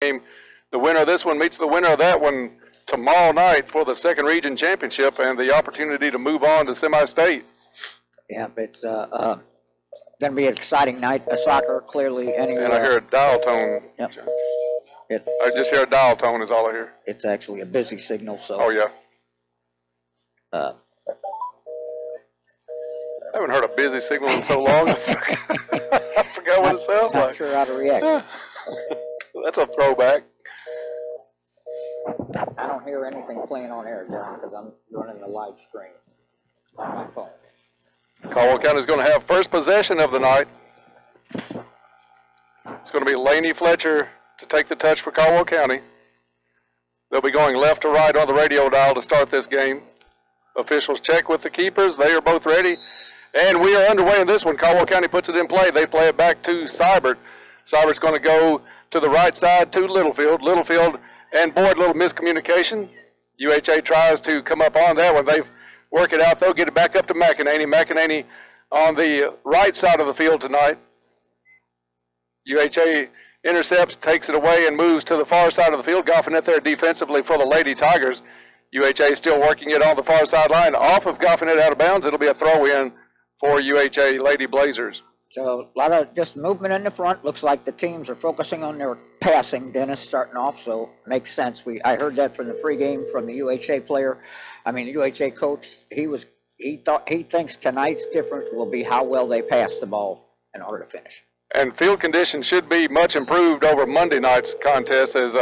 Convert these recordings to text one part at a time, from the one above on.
game. The winner of this one meets the winner of that one tomorrow night for the second region championship and the opportunity to move on to semi-state. Yeah, but it's going to be an exciting night of soccer, clearly. And I hear a dial tone. Yep. I just hear a dial tone is all I hear. It's actually a busy signal, so. Oh, yeah. Uh, I haven't heard a busy signal in so long. I forgot what it sounds not like. sure how to react. That's a throwback. I don't hear anything playing on air, John, because I'm running the live stream on my phone. Caldwell County is going to have first possession of the night. It's going to be Laney Fletcher to take the touch for Caldwell County. They'll be going left to right on the radio dial to start this game. Officials check with the keepers. They are both ready. And we are underway in this one. Caldwell County puts it in play. They play it back to Seibert. Seibert's going to go to the right side to Littlefield. Littlefield and Boyd, little miscommunication. UHA tries to come up on that one. They work it out. They'll get it back up to McEnany. McEnany on the right side of the field tonight. UHA intercepts, takes it away, and moves to the far side of the field. Goffin there defensively for the Lady Tigers. UHA still working it on the far sideline. Off of Goffin out of bounds. It'll be a throw-in for UHA Lady Blazers. So a lot of just movement in the front. Looks like the teams are focusing on their passing. Dennis starting off, so makes sense. I heard that from the pregame from the UHA player. I mean, the UHA coach. He thinks tonight's difference will be how well they pass the ball in order to finish. And field conditions should be much improved over Monday night's contest as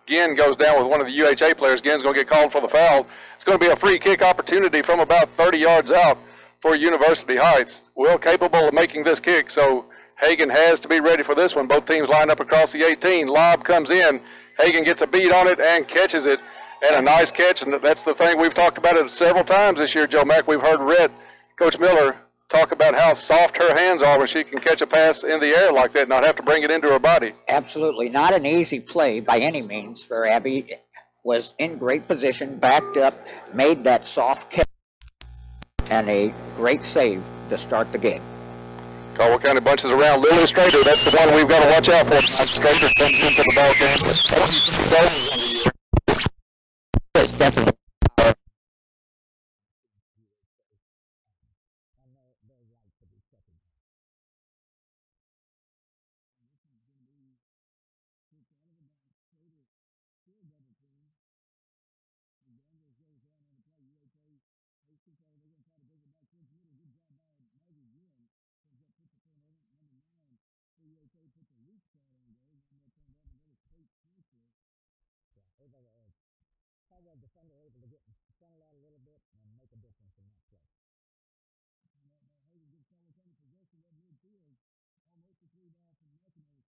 Ginn goes down with one of the UHA players. Ginn's going to get called for the foul. It's going to be a free kick opportunity from about 30 yards out for University Heights. Will capable of making this kick, so Hagan has to be ready for this one. Both teams line up across the 18. Lob comes in. Hagan gets a beat on it and catches it. And a nice catch, and that's the thing. We've talked about it several times this year, Joe Mack. We've heard Coach Miller, talk about how soft her hands are when she can catch a pass in the air like that and not have to bring it into her body. Absolutely. Not an easy play by any means for Abby. Was in great position, backed up, made that soft catch, and a great save to start the game. Caldwell County bunches around Lily Strader. That's the one we've got to watch out for. Strader comes into the ball game. Yes, definitely. Defender able to get in front of that a little bit and make a difference in that play. Hagan gives Caldwell County possession of midfield, almost a three ball from McEnany.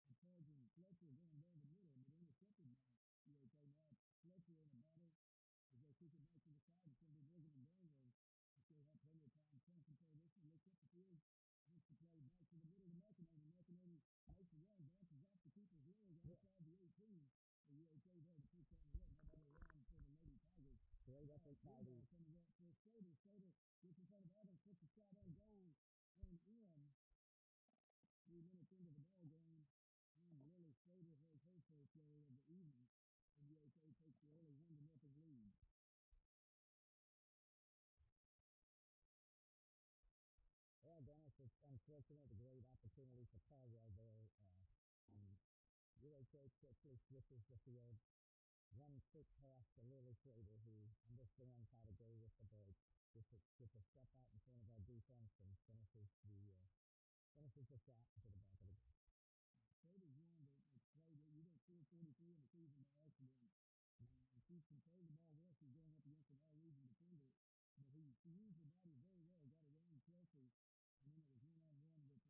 She had a charging Fletcher going down the middle, but intercepted by UHA. Now Fletcher in the battle as they kick it back to the side. It's going to be Morgan and Daniels. They still have plenty of time. Some control this one, looks up the field, wants to play back to the middle to McEnany. McEnany makes the run, bounces off the keeper's legs outside the 18. The UHA there to push on the leg. Great effort by the coming up for Slater. Slater gets in front of Evans, puts the shot on goal and in. 3 minutes into the ball game, and Lily Slater has her first goal of the evening. And UHA takes the early 1-0 lead. Well, Dennis, it's unfortunate. A great opportunity for Caldwell there. UHA quickly switches the field. One quick pass to Lily Slater, who understands how to go with the break. Gets a step out in front of our defense and finishes the shot into the back of the goal. Slater's one that's played. You don't score 43 in the season by accident. She's controlled the ball well. She's going up against an all-region defender. But she used her body very well, got around Chelsea, and then it was one-on-one with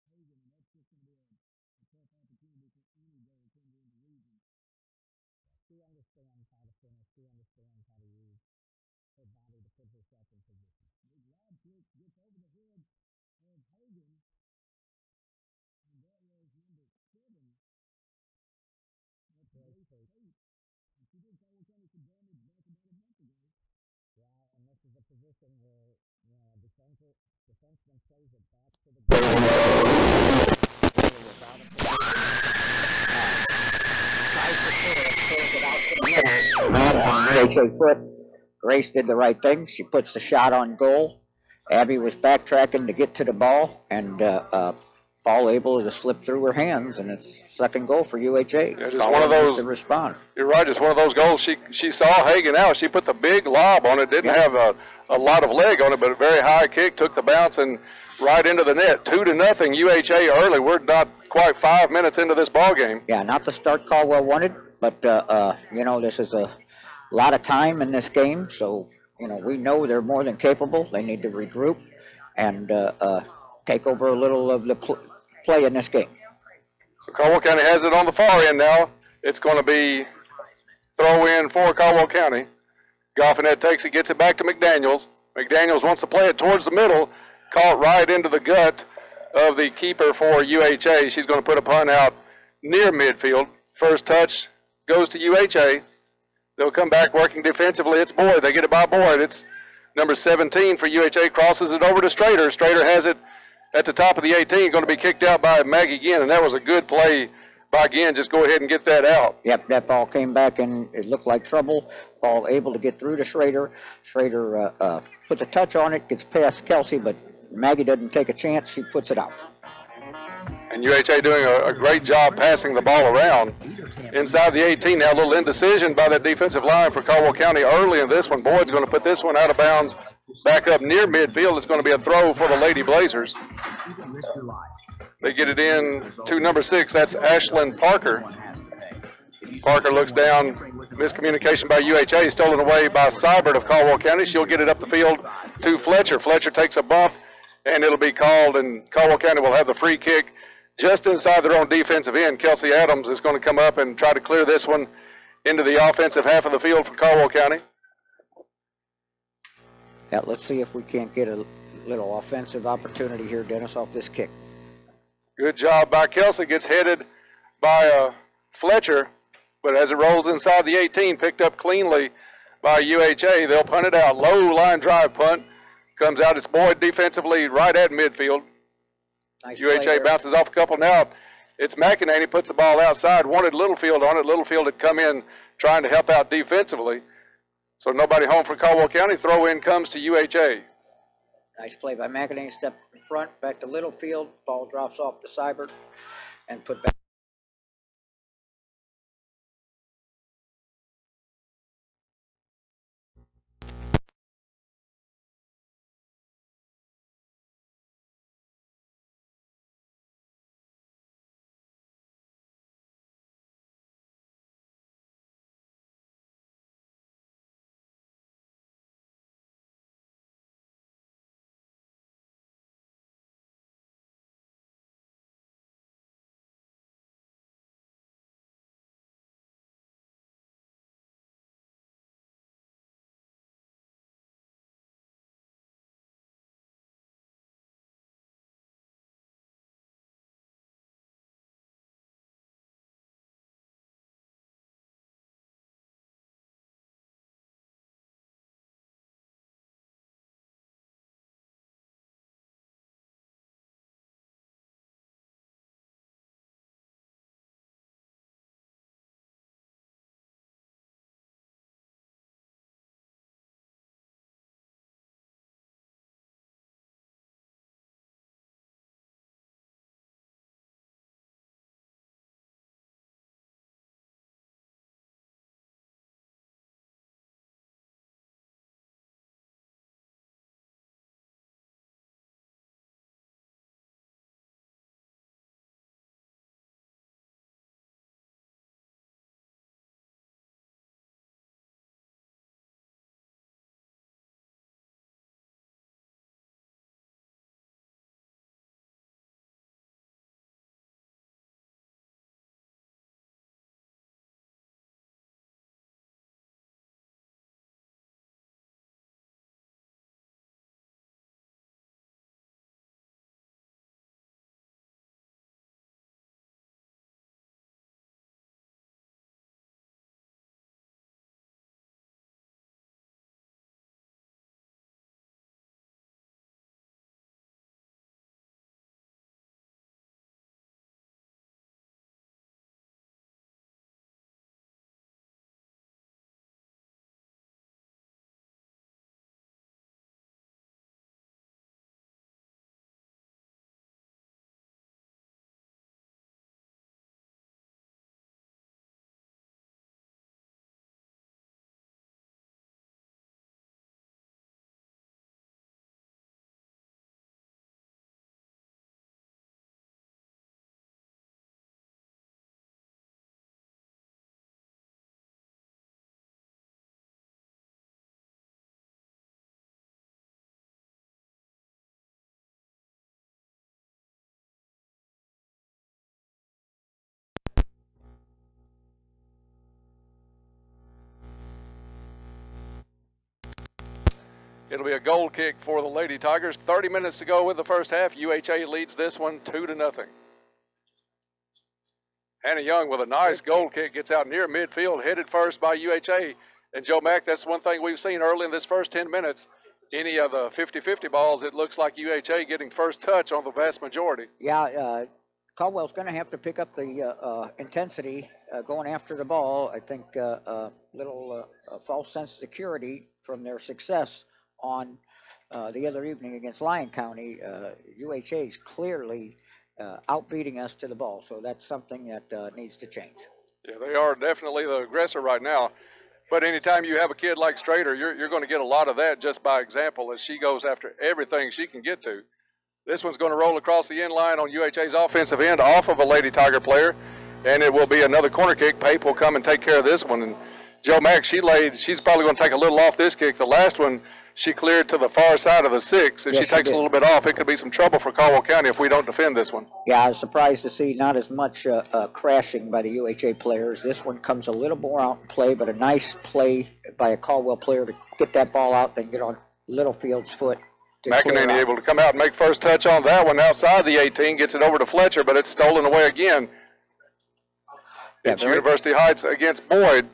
Hagan, and that's just going to be a tough opportunity for any goaltender in the region. She understands how to finish. She understands how to use her body to put herself in position. Big lob kick gets over the head of Hagan. And that was number 7. That's great. 8. And she did Caldwell County some damage back about a month ago. Yeah, and this is a position where, a defenseman plays it back to the goal. UHA foot. Grace did the right thing. She puts the shot on goal. Abby was backtracking to get to the ball, and ball able to slip through her hands, and it's second goal for UHA. Yeah, just one of those. To respond. You're right. Just one of those goals. She saw Hagen out. She put the big lob on it. Didn't have a lot of leg on it, but a very high kick. Took the bounce and right into the net. 2-0 UHA early. We're not quite 5 minutes into this ball game. Yeah, not the start Caldwell wanted, but you know, this is a lot of time in this game, so you know we know they're more than capable. They need to regroup and take over a little of the play in this game. So Caldwell County has it on the far end now. It's going to be throw in for Caldwell County. Goffinet takes it, gets it back to McDaniels. McDaniels wants to play it towards the middle, caught right into the gut of the keeper for UHA. She's going to put a punt out near midfield. First touch goes to UHA. They'll come back working defensively. It's Boyd. They get it by Boyd. It's number 17 for UHA. Crosses it over to Strader. Strader has it at the top of the 18. Going to be kicked out by Maggie Ginn, and that was a good play by Ginn. Just go ahead and get that out. Yep, that ball came back, and it looked like trouble. Ball able to get through to Schrader. Schrader puts a touch on it, gets past Kelsey, but Maggie doesn't take a chance. She puts it out. And UHA doing a great job passing the ball around. Inside the 18 now, a little indecision by that defensive line for Caldwell County early in this one. Boyd's going to put this one out of bounds back up near midfield. It's going to be a throw for the Lady Blazers. They get it in to number 6. That's Ashlyn Parker. Parker looks down. Miscommunication by UHA. Stolen away by Seibert of Caldwell County. She'll get it up the field to Fletcher. Fletcher takes a bump, and it'll be called, and Caldwell County will have the free kick just inside their own defensive end. Kelsey Adams is going to come up and try to clear this one into the offensive half of the field for Caldwell County. Yeah, let's see if we can't get a little offensive opportunity here, Dennis, off this kick. Good job by Kelsey. Gets headed by Fletcher, but as it rolls inside the 18, picked up cleanly by UHA. They'll punt it out. Low line drive punt. Comes out. It's Boyd defensively right at midfield. Nice UHA bounces off a couple now. It's McEnany, puts the ball outside, wanted Littlefield on it. Littlefield had come in trying to help out defensively. So nobody home for Caldwell County. Throw in comes to UHA. Nice play by McEnany. Step in front, back to Littlefield. Ball drops off to Seibert and put back. It'll be a goal kick for the Lady Tigers. 30 minutes to go with the first half. UHA leads this one 2-0. Hannah Young with a nice goal kick, gets out near midfield, headed first by UHA. And Joe Mack, that's one thing we've seen early in this first 10 minutes. Any of the 50-50 balls, it looks like UHA getting first touch on the vast majority. Yeah, Caldwell's going to have to pick up the intensity going after the ball. I think a little false sense of security from their success on the other evening against Lyon County. UHA is clearly outbeating us to the ball, so that's something that needs to change. Yeah, they are definitely the aggressor right now. But anytime you have a kid like Strader, you're going to get a lot of that just by example as she goes after everything she can get to. This one's going to roll across the end line on UHA's offensive end off of a Lady Tiger player, and it will be another corner kick. Pape will come and take care of this one. And Joe Mack, she's probably going to take a little off this kick. The last one, she cleared to the far side of the 6. If she takes a little bit off, it could be some trouble for Caldwell County if we don't defend this one. Yeah, I was surprised to see not as much crashing by the UHA players. This one comes a little more out in play, but a nice play by a Caldwell player to get that ball out, then get on Littlefield's foot. McEnany able to come out and make first touch on that one outside the 18, gets it over to Fletcher, but it's stolen away again. Yeah, it's University Heights against Boyd.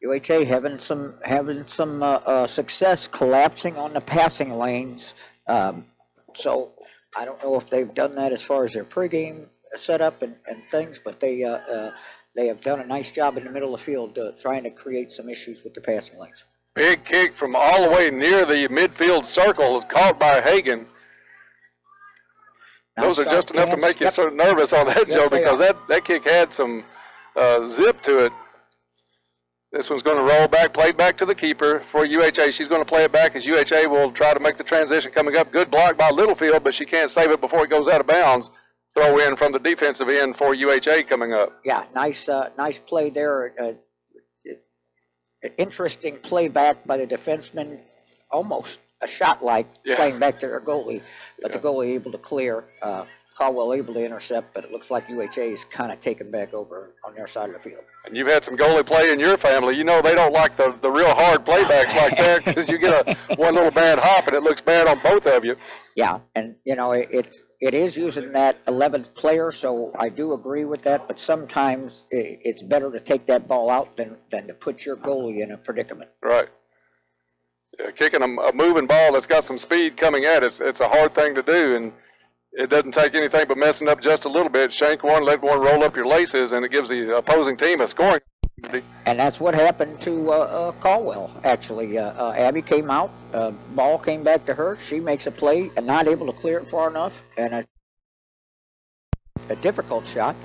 UHA having some success collapsing on the passing lanes. So I don't know if they've done that as far as their pregame setup and things, but they have done a nice job in the middle of the field trying to create some issues with the passing lanes. Big kick from all the way near the midfield circle, caught by Hagan. Those are just enough to make you sort of nervous on that, Joe, because that kick had some zip to it. This one's going to roll back, played back to the keeper for UHA. She's going to play it back as UHA will try to make the transition coming up. Good block by Littlefield, but she can't save it before it goes out of bounds. Throw in from the defensive end for UHA coming up. Yeah, nice play there. Interesting play back by the defenseman, almost a shot like playing back to their goalie, but the goalie able to clear. Caldwell able to intercept, but it looks like UHA is kind of taken back over on their side of the field. And you've had some goalie play in your family. You know they don't like the real hard playbacks like that because you get one little bad hop and it looks bad on both of you. Yeah, and you know it is using that 11th player, so I do agree with that. But sometimes it's better to take that ball out than to put your goalie in a predicament. Right. Yeah, kicking a moving ball that's got some speed coming at it, it's a hard thing to do, and it doesn't take anything but messing up just a little bit. Shank one, let one roll up your laces, and it gives the opposing team a scoring opportunity. And that's what happened to Caldwell, actually. Abby came out, ball came back to her. She makes a play and not able to clear it far enough, and a difficult shot,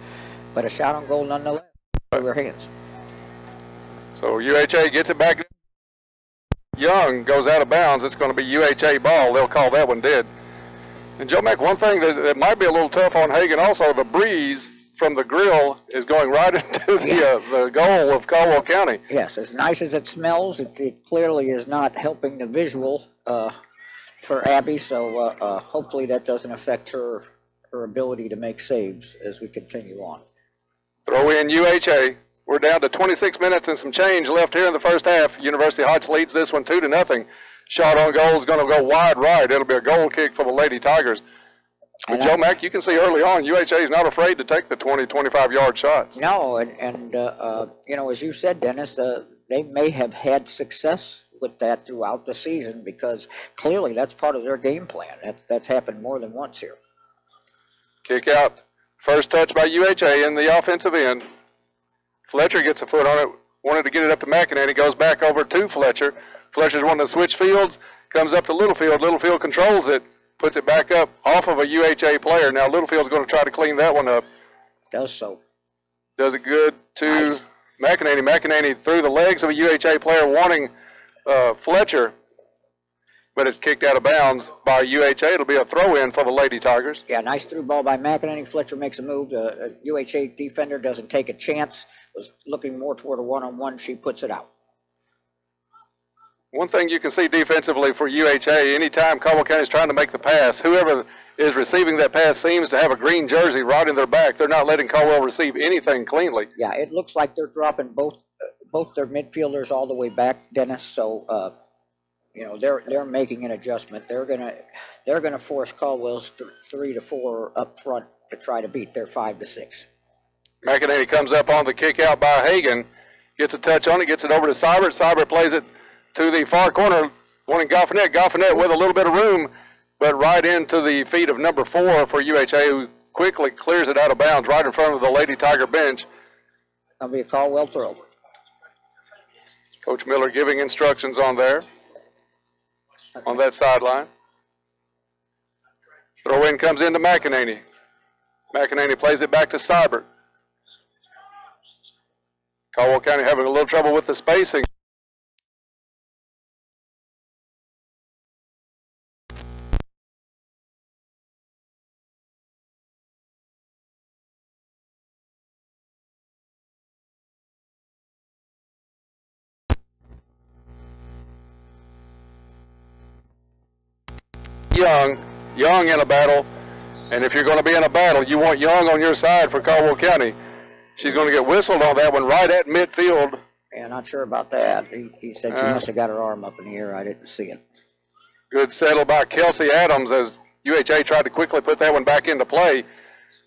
but a shot on goal nonetheless through her hands. So UHA gets it back. Young goes out of bounds. It's going to be UHA ball. They'll call that one dead. And Joe Mack, one thing that might be a little tough on Hagan also, the breeze from the grill is going right into the goal of Caldwell County. Yes, as nice as it smells, it clearly is not helping the visual for Abby, so hopefully that doesn't affect her ability to make saves as we continue on. Throw in UHA. We're down to 26 minutes and some change left here in the first half. University Heights leads this one 2-0. Shot on goal is going to go wide right. It'll be a goal kick for the Lady Tigers. But Joe Mack, you can see early on, UHA is not afraid to take the 20, 25-yard shots. No, and you know, as you said, Dennis, they may have had success with that throughout the season because clearly that's part of their game plan. That's happened more than once here. Kick out. First touch by UHA in the offensive end. Fletcher gets a foot on it. Wanted to get it up to McEnany. Goes back over to Fletcher. Fletcher's one to switch fields. Comes up to Littlefield. Littlefield controls it. Puts it back up off of a UHA player. Now Littlefield's going to try to clean that one up. Does so. Does it good to McEnany. McEnany through the legs of a UHA player wanting Fletcher. But it's kicked out of bounds by UHA. It'll be a throw-in for the Lady Tigers. Yeah, nice through ball by McEnany. Fletcher makes a move. The UHA defender doesn't take a chance. Was looking more toward a one-on-one. She puts it out. One thing you can see defensively for UHA, anytime Caldwell County is trying to make the pass, whoever is receiving that pass seems to have a green jersey right in their back. They're not letting Caldwell receive anything cleanly. Yeah, it looks like they're dropping both their midfielders all the way back, Dennis. So You know, they're making an adjustment. They're gonna force Caldwell's 3 to 4 up front to try to beat their 5 to 6. McEnany comes up on the kick out by Hagan, gets a touch on it, gets it over to Seibert. Seibert plays it to the far corner, wanting Goffinet. Goffinet with a little bit of room, but right into the feet of number 4 for UHA, who quickly clears it out of bounds right in front of the Lady Tiger bench. That'll be a Caldwell throw. Coach Miller giving instructions on there, on that sideline. Throw in comes into McEnany. McEnany plays it back to Seibert. Caldwell County having a little trouble with the spacing. Young in a battle, and if you're going to be in a battle, you want Young on your side for Caldwell County. She's going to get whistled on that one right at midfield. Yeah, not sure about that. He said she must have got her arm up in the air. I didn't see it. Good settle by Kelsey Adams as UHA tried to quickly put that one back into play.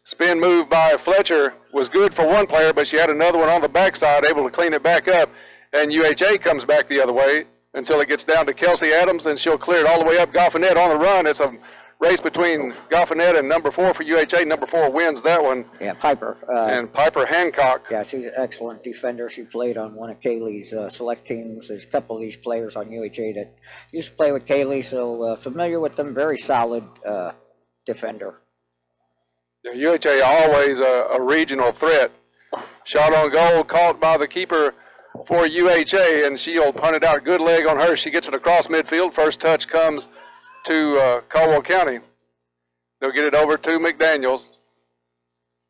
Spin move by Fletcher was good for one player, but she had another one on the backside, able to clean it back up, and UHA comes back the other way until it gets down to Kelsey Adams, and she'll clear it all the way up. Goffinet on the run. It's a race between Goffinet and number 4 for UHA. Number 4 wins that one. Yeah, Piper. And Piper Hancock. Yeah, she's an excellent defender. She played on one of Kaylee's select teams. There's a couple of these players on UHA that used to play with Kaylee, so familiar with them. Very solid defender. Yeah, UHA always a regional threat. Shot on goal, caught by the keeper for UHA, and she'll punt it out. Good leg on her. She gets it across midfield. First touch comes to Caldwell County. They'll get it over to McDaniels.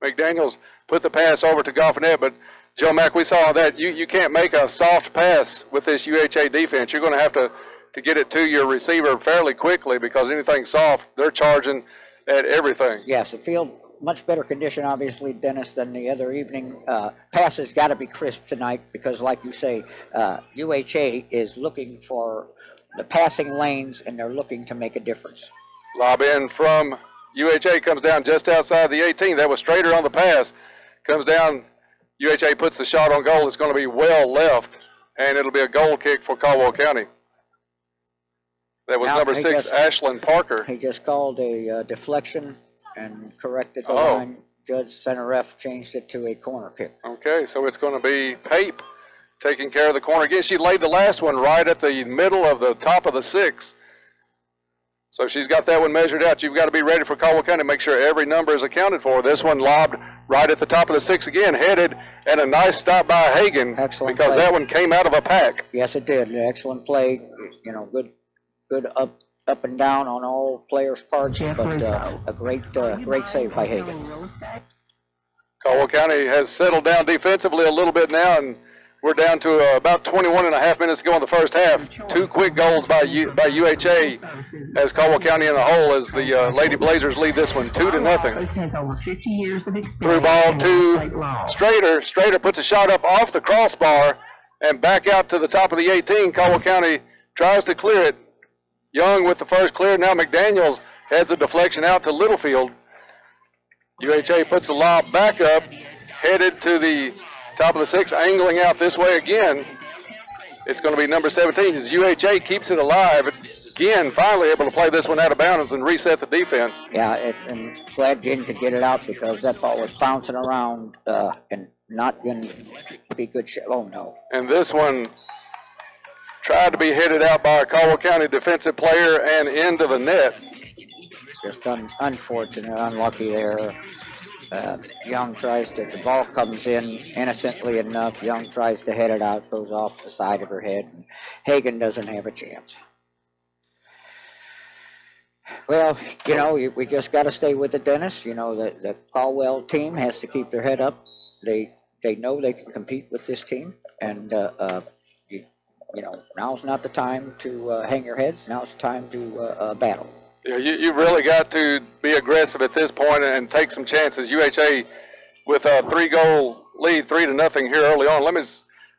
McDaniels put the pass over to Goffinet, but Joe Mack, we saw that you can't make a soft pass with this UHA defense. You're going to have to get it to your receiver fairly quickly, because anything soft, they're charging at everything. Yes, the field much better condition, obviously, Dennis, than the other evening. Pass has got to be crisp tonight because, like you say, UHA is looking for the passing lanes, and they're looking to make a difference. Lob in from UHA comes down just outside the 18. That was Strader on the pass. Comes down. UHA puts the shot on goal. It's going to be well left, and it'll be a goal kick for Caldwell County. That was number 6, Ashlyn Parker. He just called a deflection and corrected the line. Judge center ref changed it to a corner kick. Okay, so it's going to be Pape taking care of the corner again. She laid the last one right at the middle of the top of the 6. So she's got that one measured out. You've got to be ready for Caldwell County. Make sure every number is accounted for. This one lobbed right at the top of the 6 again, headed, and a nice stop by Hagan. Excellent because play. that one came out of a pack. Yes, it did. Excellent play. You know, good up and down on all players' parts, but a great save by Hagan. Caldwell County has settled down defensively a little bit now, and we're down to about 21.5 minutes to go in the first half. 2 quick goals by UHA as Caldwell County in the hole as the Lady Blazers lead this one 2-0. Through ball to Strader. Strader puts a shot up off the crossbar and back out to the top of the 18. Caldwell County tries to clear it. Young with the first clear. Now McDaniels heads the deflection out to Littlefield. UHA puts the lob back up, headed to the top of the 6, angling out this way again. It's going to be number 17 as UHA keeps it alive. It's again finally able to play this one out of bounds and reset the defense. Yeah, and glad Ginn could get it out because that ball was bouncing around and not going to be good shot. Oh, no. And this one tried to be headed out by a Caldwell County defensive player and into the net. Just unfortunate, unlucky there. Young tries to, the ball comes in innocently enough. Young tries to head it out, goes off the side of her head, and Hagan doesn't have a chance. Well, you know, we just got to stay with it, Dennis. You know, the Caldwell team has to keep their head up. They know they can compete with this team, and you know, now's not the time to hang your heads. Now's the time to battle. Yeah, you really got to be aggressive at this point and take some chances. UHA with a 3-goal lead, 3-0 here early on. Let me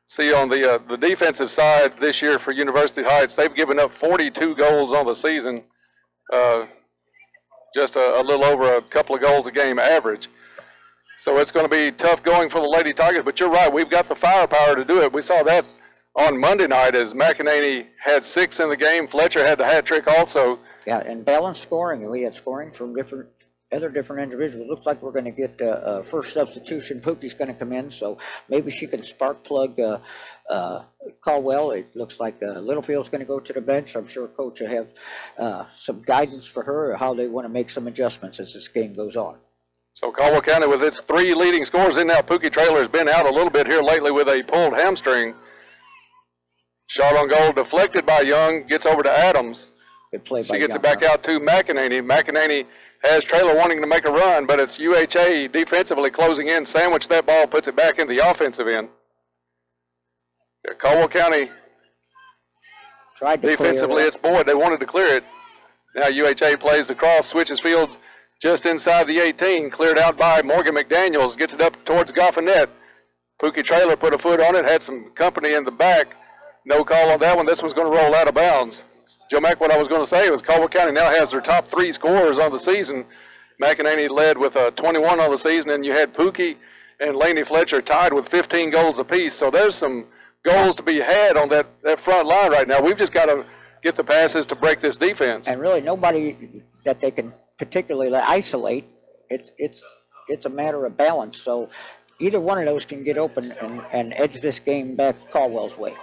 See, on the defensive side this year for University Heights, they've given up 42 goals on the season, just a little over a couple of goals a game average. So it's going to be tough going for the Lady Tigers, but you're right, we've got the firepower to do it. We saw that on Monday night as McEnany had 6 in the game. Fletcher had the hat trick also. Yeah, and balanced scoring. We had scoring from different individuals. Looks like we're going to get first substitution. Pookie's going to come in, so maybe she can spark plug Caldwell. It looks like Littlefield's going to go to the bench. I'm sure Coach will have some guidance for her, how they want to make some adjustments as this game goes on. So Caldwell County with its 3 leading scorers in now. Pookie Traylor has been out a little bit here lately with a pulled hamstring. Shot on goal deflected by Young, gets over to Adams. Good play by She gets Young, it back out to McEnany. McEnany has Traylor wanting to make a run, but it's UHA defensively closing in, sandwich that ball, puts it back in the offensive end. Caldwell County tried to defensively, it's Boyd. They wanted to clear it. Now UHA plays the cross, switches fields just inside the 18, cleared out by Morgan McDaniels, gets it up towards Goffinette. Pookie Traylor put a foot on it, had some company in the back. No call on that one. This one's going to roll out of bounds. Joe Mack, what I was going to say was Caldwell County now has their top 3 scorers on the season. McEnany led with 21 on the season, and you had Pookie and Laney Fletcher tied with 15 goals apiece. So there's some goals to be had on that front line right now. We've just got to get the passes to break this defense. And really nobody that they can particularly isolate. It's a matter of balance. So either one of those can get open and edge this game back Caldwell's way.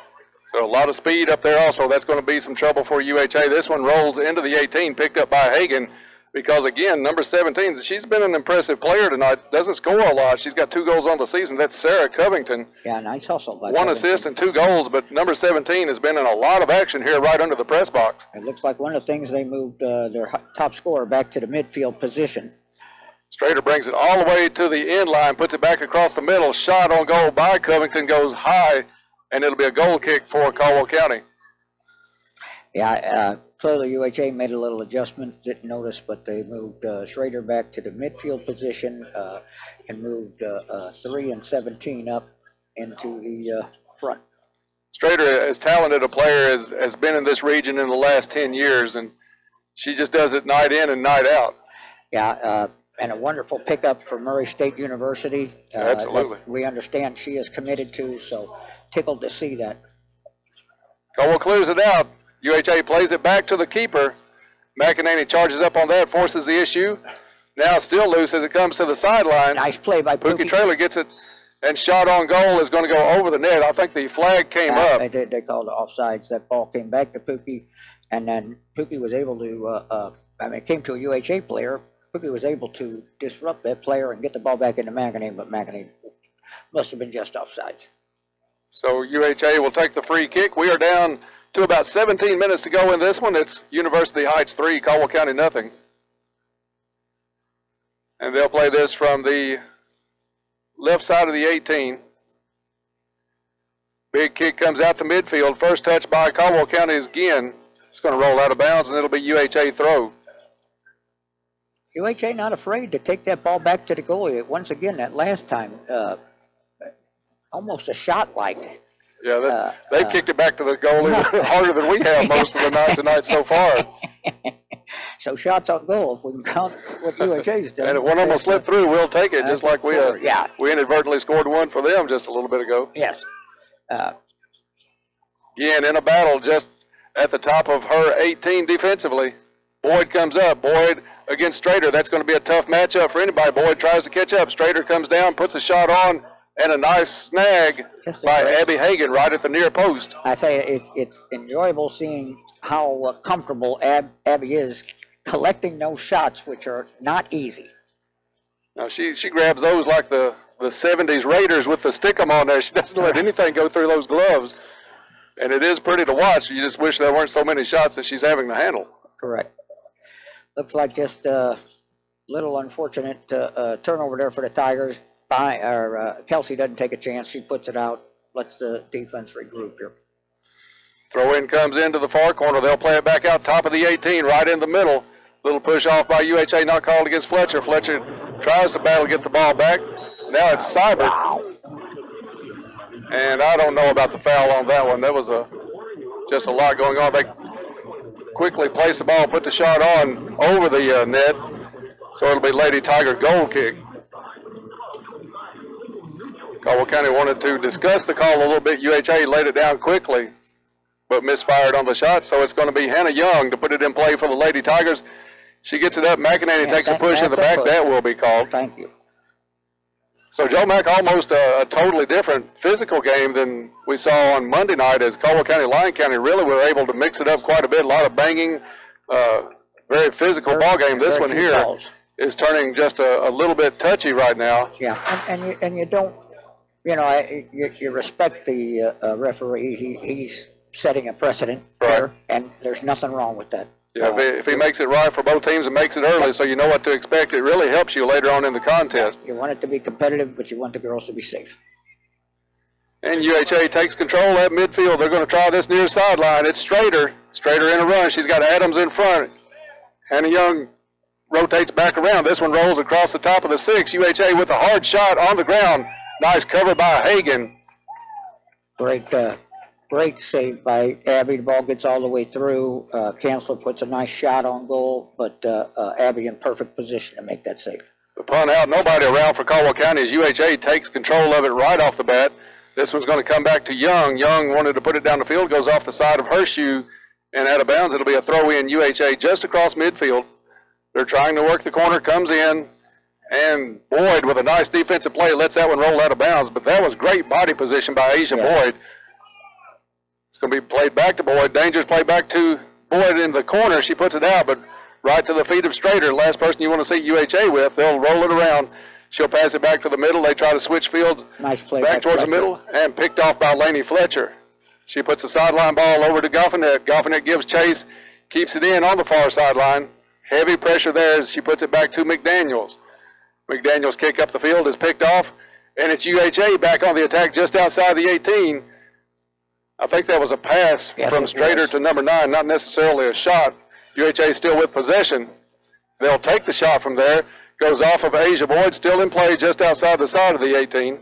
So a lot of speed up there also. That's going to be some trouble for UHA. This one rolls into the 18, picked up by Hagan because, again, number 17, she's been an impressive player tonight. Doesn't score a lot. She's got 2 goals on the season. That's Sarah Covington. Yeah, nice hustle by 1 Covington. assist and 2 goals, but number 17 has been in a lot of action here right under the press box. It looks like one of the things they moved their top scorer back to the midfield position. Strader brings it all the way to the end line, puts it back across the middle. Shot on goal by Covington goes high, and it'll be a goal kick for Caldwell County. Yeah, clearly UHA made a little adjustment, didn't notice, but they moved Schrader back to the midfield position and moved 3 and 17 up into the front. Strader, as talented a player has been in this region in the last 10 years, and she just does it night in and night out. Yeah, and a wonderful pickup for Murray State University. Absolutely. We understand she is committed to, so tickled to see that. Caldwell clears it out. UHA plays it back to the keeper. McEnany charges up on that, forces the issue. Now it's still loose as it comes to the sideline. Nice play by Pookie Traylor gets it, and shot on goal is going to go over the net. I think the flag came up. They called it offsides. That ball came back to Pookie, and then Pookie was able to, it came to a UHA player. Pookie was able to disrupt that player and get the ball back into McEnany, but McEnany must have been just offsides. So UHA will take the free kick. We are down to about 17 minutes to go in this one. It's University Heights 3, Caldwell County nothing. And they'll play this from the left side of the 18. Big kick comes out to midfield. First touch by Caldwell County is Ginn. It's going to roll out of bounds, and it'll be UHA throw. UHA not afraid to take that ball back to the goalie. Once again, that last time, almost a shot like. Yeah, they've kicked it back to the goalie harder than we have most of the night tonight so far. So shots on goal, if we can count what UHA's done. And if one of them will slip through, we'll take it, just like we inadvertently scored one for them just a little bit ago. Yes. Again, in a battle just at the top of her 18 defensively. Boyd comes up. Boyd against Strader. That's going to be a tough matchup for anybody. Boyd tries to catch up. Strader comes down, puts a shot on, and a nice snag by Abby Hagan right at the near post. I say it's enjoyable seeing how comfortable Abby is collecting those shots, which are not easy. Now she grabs those like the 70s Raiders with the stickum on there. She doesn't let anything go through those gloves. And it is pretty to watch. You just wish there weren't so many shots that she's having to handle. Correct. Looks like just a little unfortunate turnover there for the Tigers. Kelsey doesn't take a chance. She puts it out, lets the defense regroup here. Throw in comes into the far corner. They'll play it back out top of the 18, right in the middle. Little push off by UHA, not called against Fletcher. Fletcher tries to battle, get the ball back. Now it's Seibert. And I don't know about the foul on that one. That was just a lot going on. They quickly placed the ball, put the shot on over the net. So it'll be Lady Tiger goal kick. Caldwell County wanted to discuss the call a little bit. UHA laid it down quickly, but misfired on the shot. So it's going to be Hannah Young to put it in play for the Lady Tigers. She gets it up. McEnany takes a push in the back. That will be called. Thank you. So Joe Mack, almost a totally different physical game than we saw on Monday night, as Caldwell County, Lyon County really were able to mix it up quite a bit. A lot of banging, very physical ball game. This one here is turning just a little bit touchy right now. Yeah, and you don't, you know, you respect the referee. He's setting a precedent there, and there's nothing wrong with that. Yeah, if he makes it right for both teams and makes it early so you know what to expect, it really helps you later on in the contest. You want it to be competitive, but you want the girls to be safe. And UHA takes control at midfield. They're going to try this near sideline. It's Strader. Strader in a run. She's got Adams in front. Hannah Young rotates back around. This one rolls across the top of the 6. UHA with a hard shot on the ground. Nice cover by Hagan. Great save by Abby. The ball gets all the way through. Kansler puts a nice shot on goal, but Abby in perfect position to make that save. The punt out, nobody around for Caldwell County as UHA takes control of it right off the bat. This one's going to come back to Young. Young wanted to put it down the field, goes off the side of her shoe and out of bounds. It'll be a throw in UHA just across midfield. They're trying to work the corner, comes in, and Boyd with a nice defensive play lets that one roll out of bounds, but that was great body position by Asia Boyd. Going to be played back to Boyd. Dangerous play back to Boyd in the corner. She puts it out, but right to the feet of Strader. Last person you want to see UHA with. They'll roll it around. She'll pass it back to the middle. They try to switch fields. Nice play back towards the middle and picked off by Laney Fletcher. She puts the sideline ball over to Goffinet. Goffinet gives chase, keeps it in on the far sideline. Heavy pressure there as she puts it back to McDaniels. McDaniels' kick up the field is picked off, and it's UHA back on the attack just outside the 18. I think that was a pass from Strader to number 9, not necessarily a shot. UHA still with possession. They'll take the shot from there. Goes off of Asia Boyd, still in play just outside the side of the 18.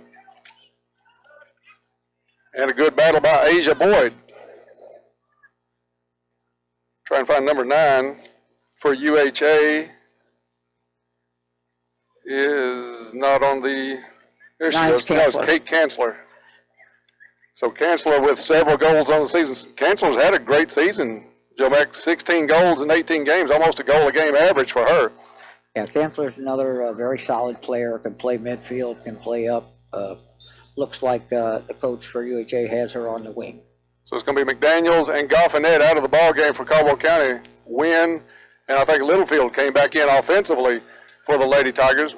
And a good battle by Asia Boyd. Try and find number 9 for UHA. Is not on the, there she goes. No, it's Kate Kansler. So Kansler with several goals on the season. Kansler's had a great season. Joe Mack, 16 goals in 18 games, almost a goal a game average for her. Yeah, Kansler's another very solid player, can play midfield, can play up. Looks like the coach for UHA has her on the wing. So it's going to be McDaniels and Goffinet out of the ball game for Caldwell County. Win, and I think Littlefield came back in offensively for the Lady Tigers.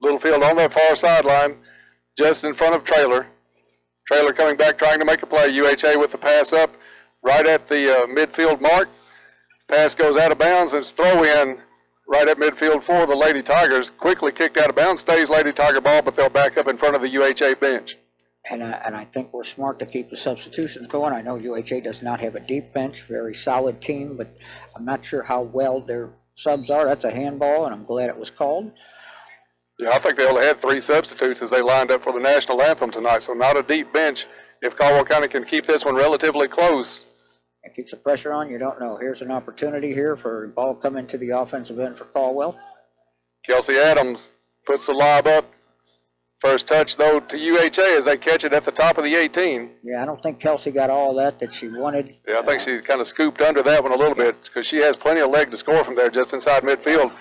Littlefield on that far sideline, just in front of Traylor. Traylor coming back, trying to make a play. UHA with the pass up right at the midfield mark. Pass goes out of bounds, and it's throw in right at midfield for the Lady Tigers. Quickly kicked out of bounds, stays Lady Tiger ball, but they'll back up in front of the UHA bench. And I think we're smart to keep the substitutions going. I know UHA does not have a deep bench, very solid team, but I'm not sure how well their subs are. That's a handball, and I'm glad it was called. Yeah, I think they only had 3 substitutes as they lined up for the national anthem tonight, so not a deep bench. If Caldwell County can keep this one relatively close. It keeps the pressure on, you don't know. Here's an opportunity here for the ball coming to the offensive end for Caldwell. Kelsey Adams puts the lob up. First touch, though, to UHA as they catch it at the top of the 18. Yeah, I don't think Kelsey got all that she wanted. Yeah, I think she kind of scooped under that one a little bit because she has plenty of leg to score from there just inside midfield.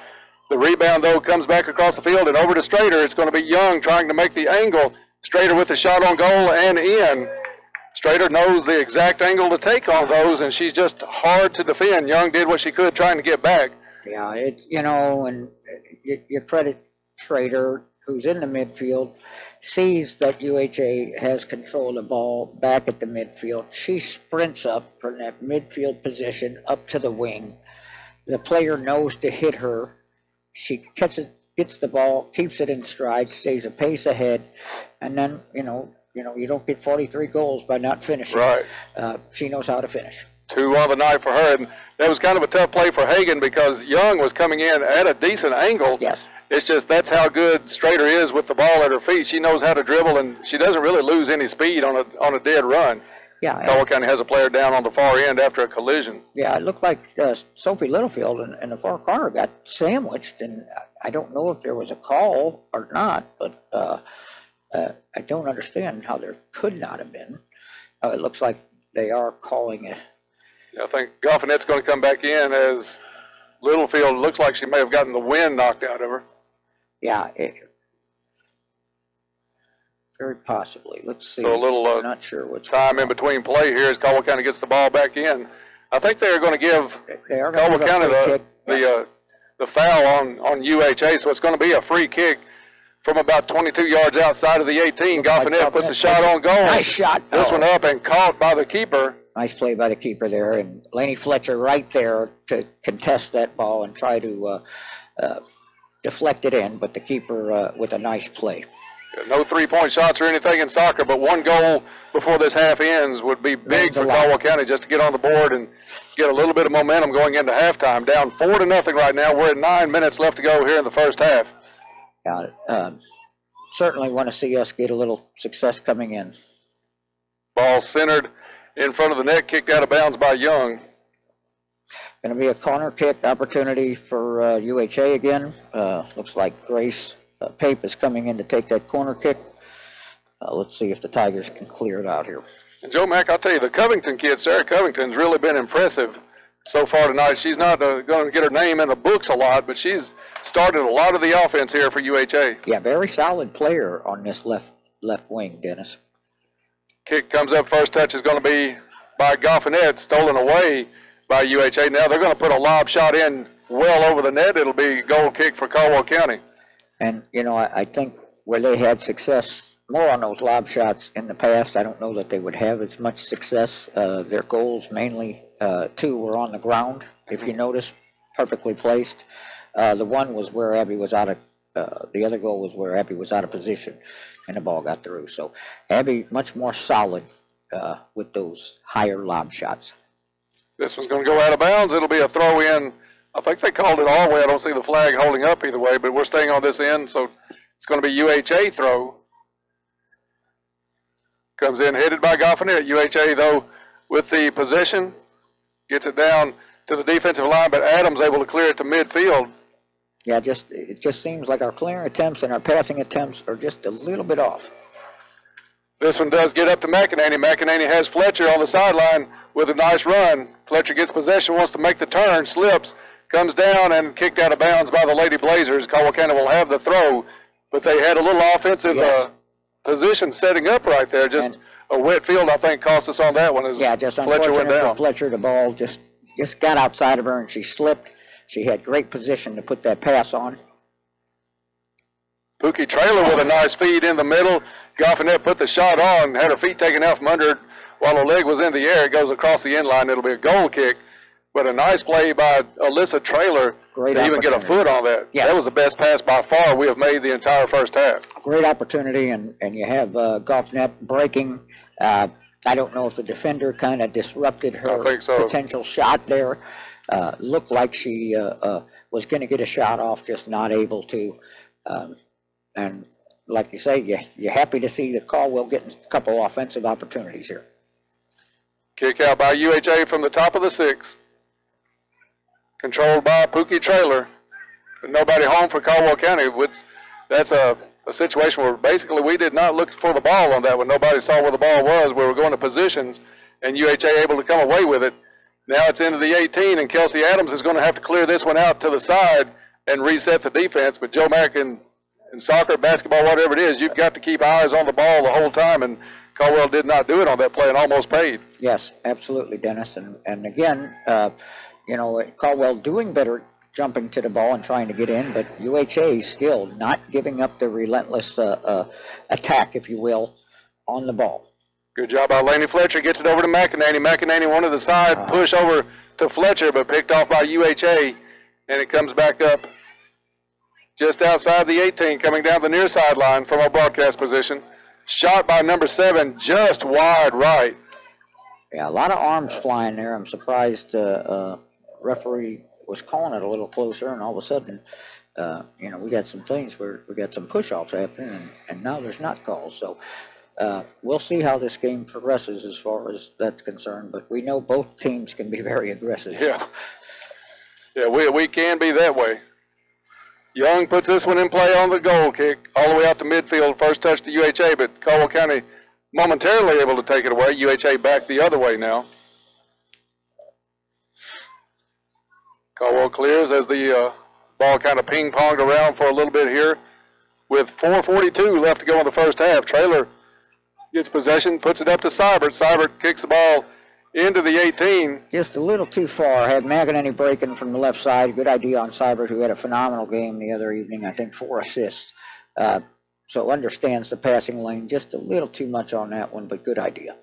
The rebound, though, comes back across the field and over to Strader. It's going to be Young trying to make the angle. Strader with the shot on goal and in. Strader knows the exact angle to take on those, and she's just hard to defend. Young did what she could trying to get back. Yeah, it's, you know, and you credit Strader, who's in the midfield, sees that UHA has control of the ball back at the midfield. She sprints up from that midfield position up to the wing. The player knows to hit her. She gets the ball, keeps it in stride, stays a pace ahead, and then, you know, you don't get 43 goals by not finishing. Right. She knows how to finish. 2 on the night for her. And that was kind of a tough play for Hagan because Young was coming in at a decent angle. Yes. It's just that's how good Strader is with the ball at her feet. She knows how to dribble, and she doesn't really lose any speed on a dead run. Yeah. Caldwell County has a player down on the far end after a collision. Yeah, it looked like Sophie Littlefield in the far corner got sandwiched, and I don't know if there was a call or not, but I don't understand how there could not have been. It looks like they are calling it. I think Goffinette's going to come back in as Littlefield looks like she may have gotten the wind knocked out of her. Yeah, very possibly. Let's see. So a little I'm not sure what's time in between play here as Caldwell County gets the ball back in. I think they're going to give Caldwell County the foul on UHA, so it's going to be a free kick from about 22 yards outside of the 18. Goffinette puts a shot on goal. Nice shot. This one up and caught by the keeper. Nice play by the keeper there, and Laney Fletcher right there to contest that ball and try to deflect it in, but the keeper with a nice play. No three-point shots or anything in soccer, but 1 goal before this half ends would be big for Caldwell County just to get on the board and get a little bit of momentum going into halftime. Down 4-0 right now. We're at 9 minutes left to go here in the first half. Certainly want to see us get a little success coming in. Ball centered in front of the net, kicked out of bounds by Young. Going to be a corner kick opportunity for UHA again. Looks like Grace Pape is coming in to take that corner kick. Let's see if the Tigers can clear it out here. And Joe Mack, I'll tell you, the Covington kid, Sarah Covington's really been impressive so far tonight. She's not going to get her name in the books a lot, but she's started a lot of the offense here for UHA. Yeah, very solid player on this left wing, Dennis. Kick comes up, first touch is going to be by Goffinette, stolen away by UHA. Now they're going to put a lob shot in well over the net. It'll be a goal kick for Caldwell County. And, you know, I think where they had success more on those lob shots in the past, I don't know that they would have as much success. Their goals, mainly 2, were on the ground, if you notice, perfectly placed. The one was where Abby was out of, the other goal was where Abby was out of position and the ball got through. So Abby much more solid with those higher lob shots. This one's going to go out of bounds. It'll be a throw in. I think they called it all way. I don't see the flag holding up either way, but we're staying on this end, so it's going to be UHA throw. Comes in headed by Goffinette. UHA, though, with the possession, gets it down to the defensive line, but Adams able to clear it to midfield. Yeah, it just seems like our clearing attempts and our passing attempts are just a little bit off. This one does get up to McEnany. McEnany has Fletcher on the sideline with a nice run. Fletcher gets possession, wants to make the turn, slips, comes down and kicked out of bounds by the Lady Blazers. Caldwell County will have the throw, but they had a little offensive position setting up right there. Just a wet field, I think, cost us on that one as just Fletcher went down. For Fletcher, the ball just got outside of her and she slipped. She had great position to put that pass on. Pookie Trailer with a nice feed in the middle. Goffinette put the shot on, had her feet taken out from under it while her leg was in the air. It goes across the end line. It'll be a goal kick. But a nice play by Alyssa Trailer to even get a foot on that. Yeah. That was the best pass by far we have made the entire first half. Great opportunity, and you have Goffinette breaking. I don't know if the defender kind of disrupted her potential shot there. Looked like she was going to get a shot off, just not able to. And like you say, you're happy to see that Caldwell getting a couple offensive opportunities here. Kick out by UHA from the top of the 6. Controlled by Pookie Trailer. But nobody home for Caldwell County. That's a situation where basically we did not look for the ball on that one. Nobody saw where the ball was. We were going to positions, and UHA able to come away with it. Now it's into the 18, and Kelsey Adams is going to have to clear this one out to the side and reset the defense. But Joe Mack in soccer, basketball, whatever it is, you've got to keep eyes on the ball the whole time, and Caldwell did not do it on that play and almost paid. Yes, absolutely, Dennis. And again, you know, Caldwell doing better jumping to the ball and trying to get in, but UHA still not giving up the relentless attack, if you will, on the ball. Good job by Laney Fletcher. Gets it over to McEnany. McEnany wanted the side push over to Fletcher, but picked off by UHA, and it comes back up just outside the 18, coming down the near sideline from our broadcast position. Shot by number 7, just wide right. Yeah, a lot of arms flying there. I'm surprised referee was calling it a little closer, and all of a sudden, we got some things where we got some push-offs happening, and now there's not calls. So we'll see how this game progresses as far as that's concerned. But we know both teams can be very aggressive. Yeah, yeah, we can be that way. Young puts this one in play on the goal kick, all the way out to midfield. First touch to UHA, but Caldwell County momentarily able to take it away. UHA back the other way now. Caldwell clears as the ball kind of ping-ponged around for a little bit here. With 4:42 left to go in the first half, Traylor gets possession, puts it up to Seibert. Seibert kicks the ball into the 18. Just a little too far. Had McEnany breaking from the left side. Good idea on Seibert, who had a phenomenal game the other evening. I think 4 assists. So understands the passing lane. Just a little too much on that one, but good idea.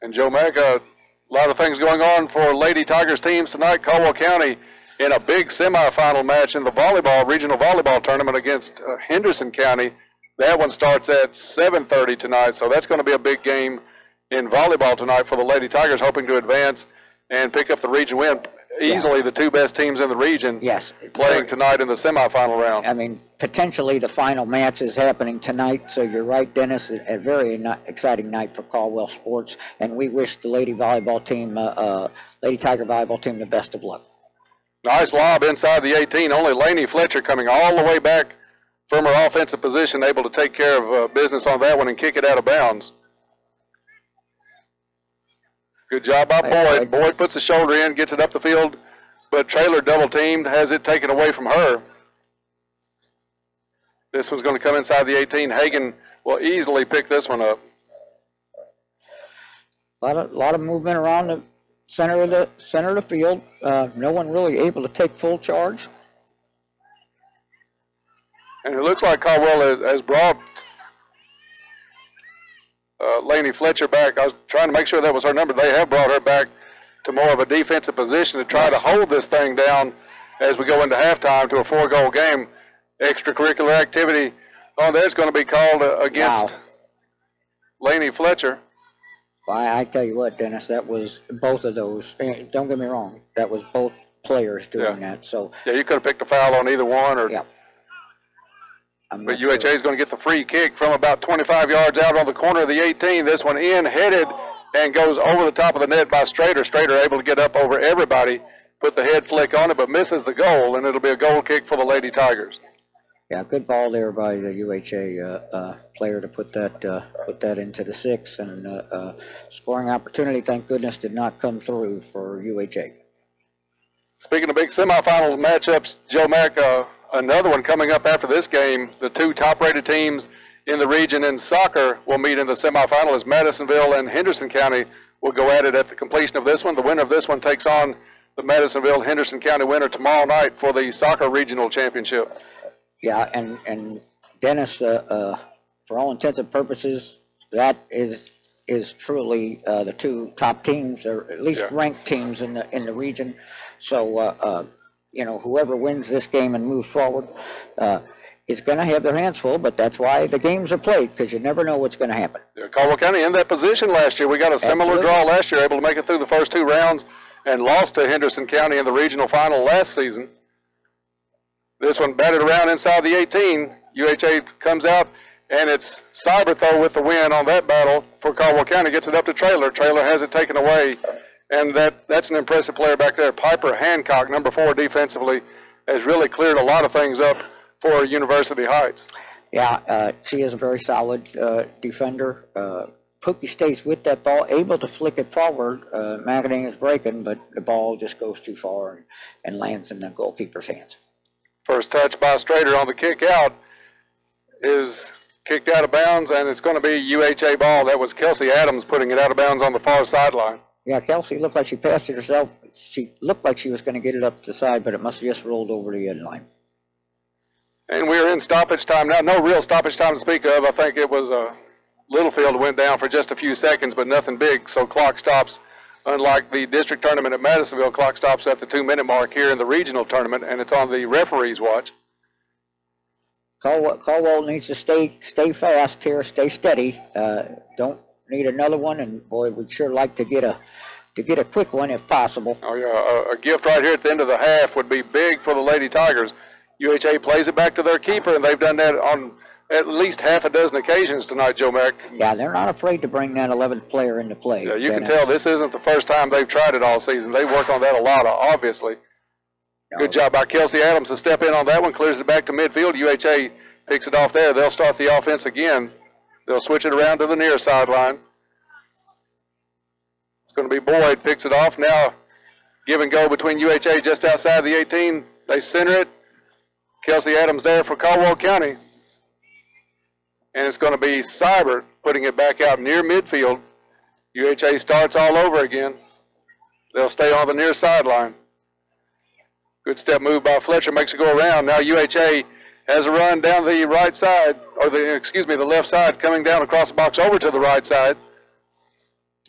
And Joe Mack, a lot of things going on for Lady Tigers teams tonight. Caldwell County in a big semifinal match in the regional volleyball tournament against Henderson County. That one starts at 7:30 tonight, so that's going to be a big game in volleyball tonight for the Lady Tigers, hoping to advance and pick up the region win. Easily the 2 best teams in the region. Yes, playing tonight in the semifinal round. I mean, potentially the final match is happening tonight, so you're right, Dennis. A very exciting night for Caldwell sports, and we wish the Lady volleyball team, Lady Tiger volleyball team, the best of luck. Nice lob inside the 18. Only Lainey Fletcher coming all the way back from her offensive position, able to take care of business on that one and kick it out of bounds. Good job by Boyd. Boyd puts the shoulder in, gets it up the field, but Traylor double teamed, has it taken away from her. This one's going to come inside the 18. Hagan will easily pick this one up. A lot of movement around the center of the field. No one really able to take full charge. And it looks like Caldwell has brought Lainey Fletcher back. I was trying to make sure that was her number. They have brought her back to more of a defensive position to try to hold this thing down as we go into halftime to a 4-goal game. Extracurricular activity on there is going to be called against Lainey Fletcher. Well, I tell you what, Dennis, that was both of those. Don't get me wrong. That was both players doing that. So yeah, you could have picked a foul on either one. Or, yeah. But UHA is going to get the free kick from about 25 yards out on the corner of the 18. This one in, headed, and goes over the top of the net by Strader. Strader able to get up over everybody, put the head flick on it, but misses the goal, and it'll be a goal kick for the Lady Tigers. Yeah, good ball there by the UHA player to put that into the 6, and scoring opportunity, thank goodness, did not come through for UHA. Speaking of big semifinal matchups, Joe Mack, another one coming up after this game. The 2 top-rated teams in the region in soccer will meet in the semifinal as Madisonville and Henderson County will go at it at the completion of this one. The winner of this one takes on the Madisonville-Henderson County winner tomorrow night for the soccer regional championship. Yeah, and Dennis, for all intents and purposes, that is truly the 2 top teams, or at least ranked teams in the region. So whoever wins this game and moves forward is going to have their hands full. But that's why the games are played, because you never know what's going to happen. Yeah, Caldwell County in that position last year. We got a similar draw last year, able to make it through the first 2 rounds, and lost to Henderson County in the regional final last season. This one batted around inside the 18. UHA comes out, and it's Seibert, though, with the win on that battle for Caldwell County. Gets it up to Traylor. Traylor has it taken away, and that's an impressive player back there. Piper Hancock, number 4 defensively, has really cleared a lot of things up for University Heights. Yeah, she is a very solid defender. Pookie stays with that ball, able to flick it forward. McEnany is breaking, but the ball just goes too far and lands in the goalkeeper's hands. First touch by Strader on the kick out is kicked out of bounds, and it's going to be UHA ball. That was Kelsey Adams putting it out of bounds on the far sideline. Yeah, Kelsey looked like she passed it herself. She looked like she was going to get it up the side, but it must have just rolled over the end line. And we're in stoppage time now. No real stoppage time to speak of. I think it was Littlefield went down for just a few seconds, but nothing big, so clock stops. Unlike the district tournament at Madisonville, clock stops at the 2-minute mark here in the regional tournament, and it's on the referee's watch. Caldwell needs to stay fast here, stay steady. Don't need another one, and boy, we'd sure like to get a quick one if possible. Oh yeah, a gift right here at the end of the half would be big for the Lady Tigers. UHA plays it back to their keeper, and they've done that on at least half a dozen occasions tonight, Joe Mack. Yeah, they're not afraid to bring that 11th player into play. Yeah, you can tell this isn't the first time they've tried it all season. They work on that a lot, obviously. Good job by Kelsey Adams to step in on that one, clears it back to midfield. UHA picks it off there. They'll start the offense again. They'll switch it around to the near sideline. It's going to be Boyd, picks it off. Now give and go between UHA just outside the 18. They center it. Kelsey Adams there for Caldwell County. And it's going to be Seibert putting it back out near midfield. UHA starts all over again. They'll stay on the near sideline. Good step move by Fletcher, makes it go around. Now UHA has a run down the right side, or the left side, coming down across the box over to the right side.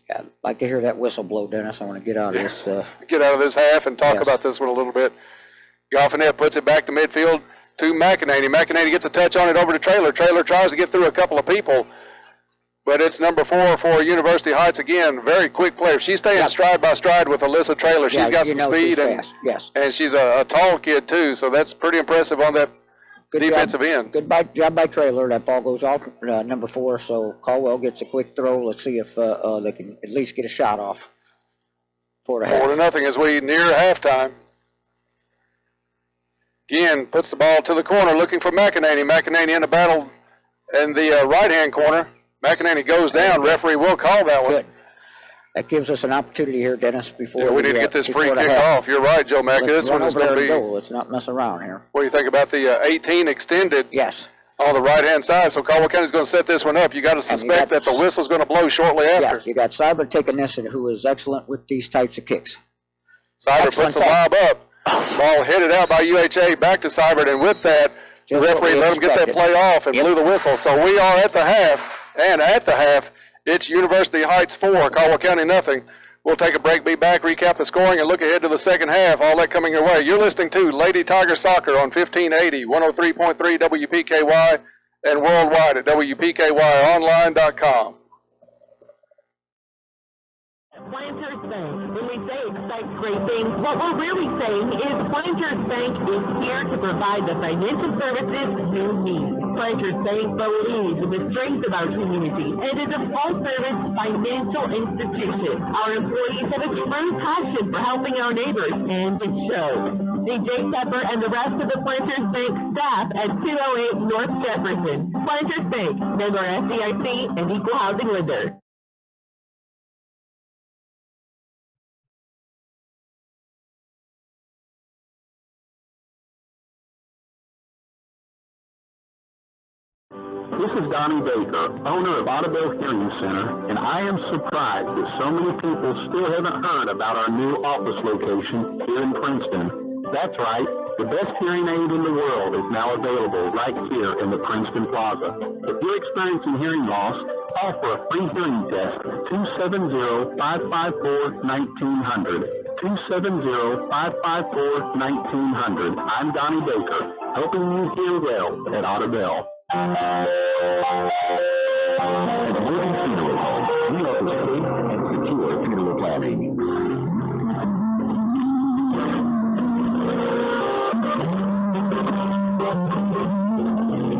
Yeah, I'd like to hear that whistle blow, Dennis. I want to get out of this. Get out of this half and talk about this one a little bit. Goffinette puts it back to midfield to McEnany. McEnany gets a touch on it over to Traylor. Traylor tries to get through a couple of people, but it's number 4 for University Heights again. Very quick player. She's staying stride by stride with Alyssa Traylor. She's got some speed, and she's a tall kid too, so that's pretty impressive on that defensive end. Good job by Traylor. That ball goes off number 4, so Caldwell gets a quick throw. Let's see if they can at least get a shot off. 4-0 as we near halftime. Again, puts the ball to the corner, looking for McEnany. McEnany in the battle in the right-hand corner. McEnany goes down. Referee will call that one. Good. That gives us an opportunity here, Dennis, before we need to get this free kick off. You're right, Joe Mack. This one is going to be. Let's not mess around here. What do you think about the 18 extended? Yes. On the right-hand side, so Caldwell County's going to set this one up. You got to suspect that the whistle's going to blow shortly after. Yes, you got Seibert taking this, and who is excellent with these types of kicks. Seibert puts the lob up. Ball headed out by UHA, back to Seibert, and with that, the referee let him get that play off and blew the whistle. So we are at the half, and at the half, it's University Heights 4, Caldwell County nothing. We'll take a break, be back, recap the scoring, and look ahead to the second half. All that coming your way. You're listening to Lady Tiger Soccer on 1580, 103.3 WPKY, and worldwide at WPKYonline.com. Planters Bank. When we say expect great things, what we're really saying is Planters Bank is here to provide the financial services you need. Planters Bank believes in the strength of our community and is a full-service financial institution. Our employees have a true passion for helping our neighbors, and it shows. DJ Pepper and the rest of the Planters Bank staff at 208 North Jefferson. Planters Bank, member FDIC and equal housing lender. This is Donnie Baker, owner of Audubell Hearing Center, and I am surprised that so many people still haven't heard about our new office location here in Princeton. That's right, the best hearing aid in the world is now available right here in the Princeton Plaza. If you're experiencing hearing loss, call for a free hearing test, 270-554-1900. 270-554-1900. I'm Donnie Baker, helping you hear well at Audubell. At Morgan Funeral Home, we offer safe and secure funeral planning.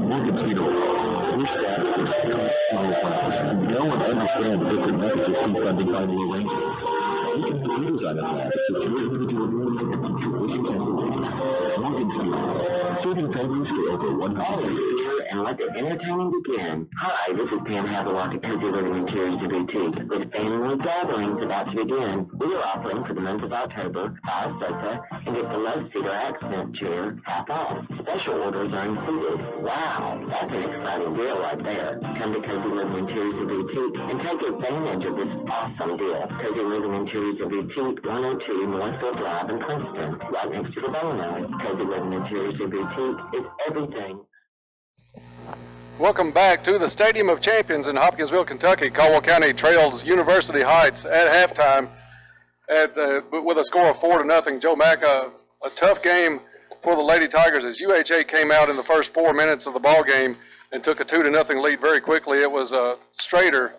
Morgan Funeral Home, your staff is experienced funeral planners who know and understand the different methods of pre-funding final arrangements. We can help you design a plan to secure individual needs and future wishes and beliefs. Morgan Funeral Home, serving families for over 100 years. And let the entertaining begin. Hi, this is Pam Havelock at Cozy Living Interiors and Boutique. With family gatherings about to begin, we are offering for the month of October, buy a sofa and get the love cedar accent chair half off. Special orders are included. Wow, that's an exciting deal right there. Come to Cozy Living Interiors and Boutique and take advantage of this awesome deal. Cozy Living Interiors and Boutique, 102 Northfield Drive in Princeton, right next to the bowling alley. Cozy Living Interiors and Boutique is everything. Welcome back to the Stadium of Champions in Hopkinsville, Kentucky. Caldwell County trails University Heights at halftime with a score of 4-0. Joe Mack, a tough game for the Lady Tigers as UHA came out in the first 4 minutes of the ball game and took a 2-0 lead very quickly. It was Strader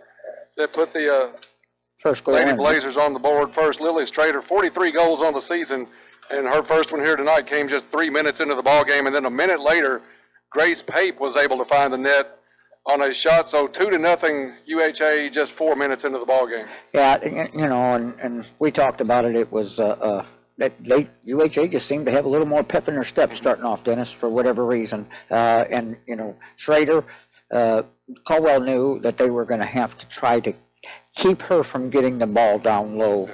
that put the First goal Lady in. Blazers on the board first. Lily Strader, 43 goals on the season, and her first one here tonight came just 3 minutes into the ball game, and then a minute later, Grace Pape was able to find the net on a shot. So 2-0 UHA just 4 minutes into the ball game. Yeah, you know, and we talked about it. It was that UHA just seemed to have a little more pep in their step starting off, Dennis, for whatever reason. And you know, Schrader, Caldwell knew that they were going to have to try to keep her from getting the ball down low.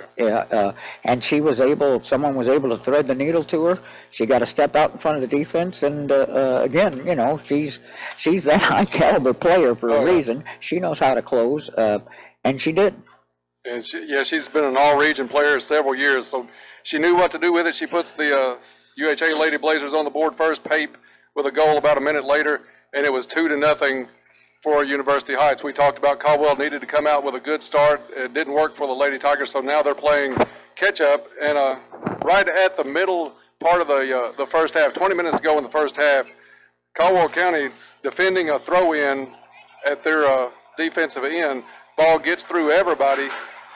And she was able, someone was able to thread the needle to her. She got to step out in front of the defense. And again, you know, she's that high caliber player for a reason. She knows how to close, and she did. And she's been an all-region player several years, so she knew what to do with it. She puts the UHA Lady Blazers on the board first. Pape with a goal about a minute later, and it was 2-0 for University Heights. We talked about Caldwell needed to come out with a good start. It didn't work for the Lady Tigers, so now they're playing catch-up. And right at the middle part of the first half, 20 minutes to go in the first half, Caldwell County defending a throw-in at their defensive end. Ball gets through everybody,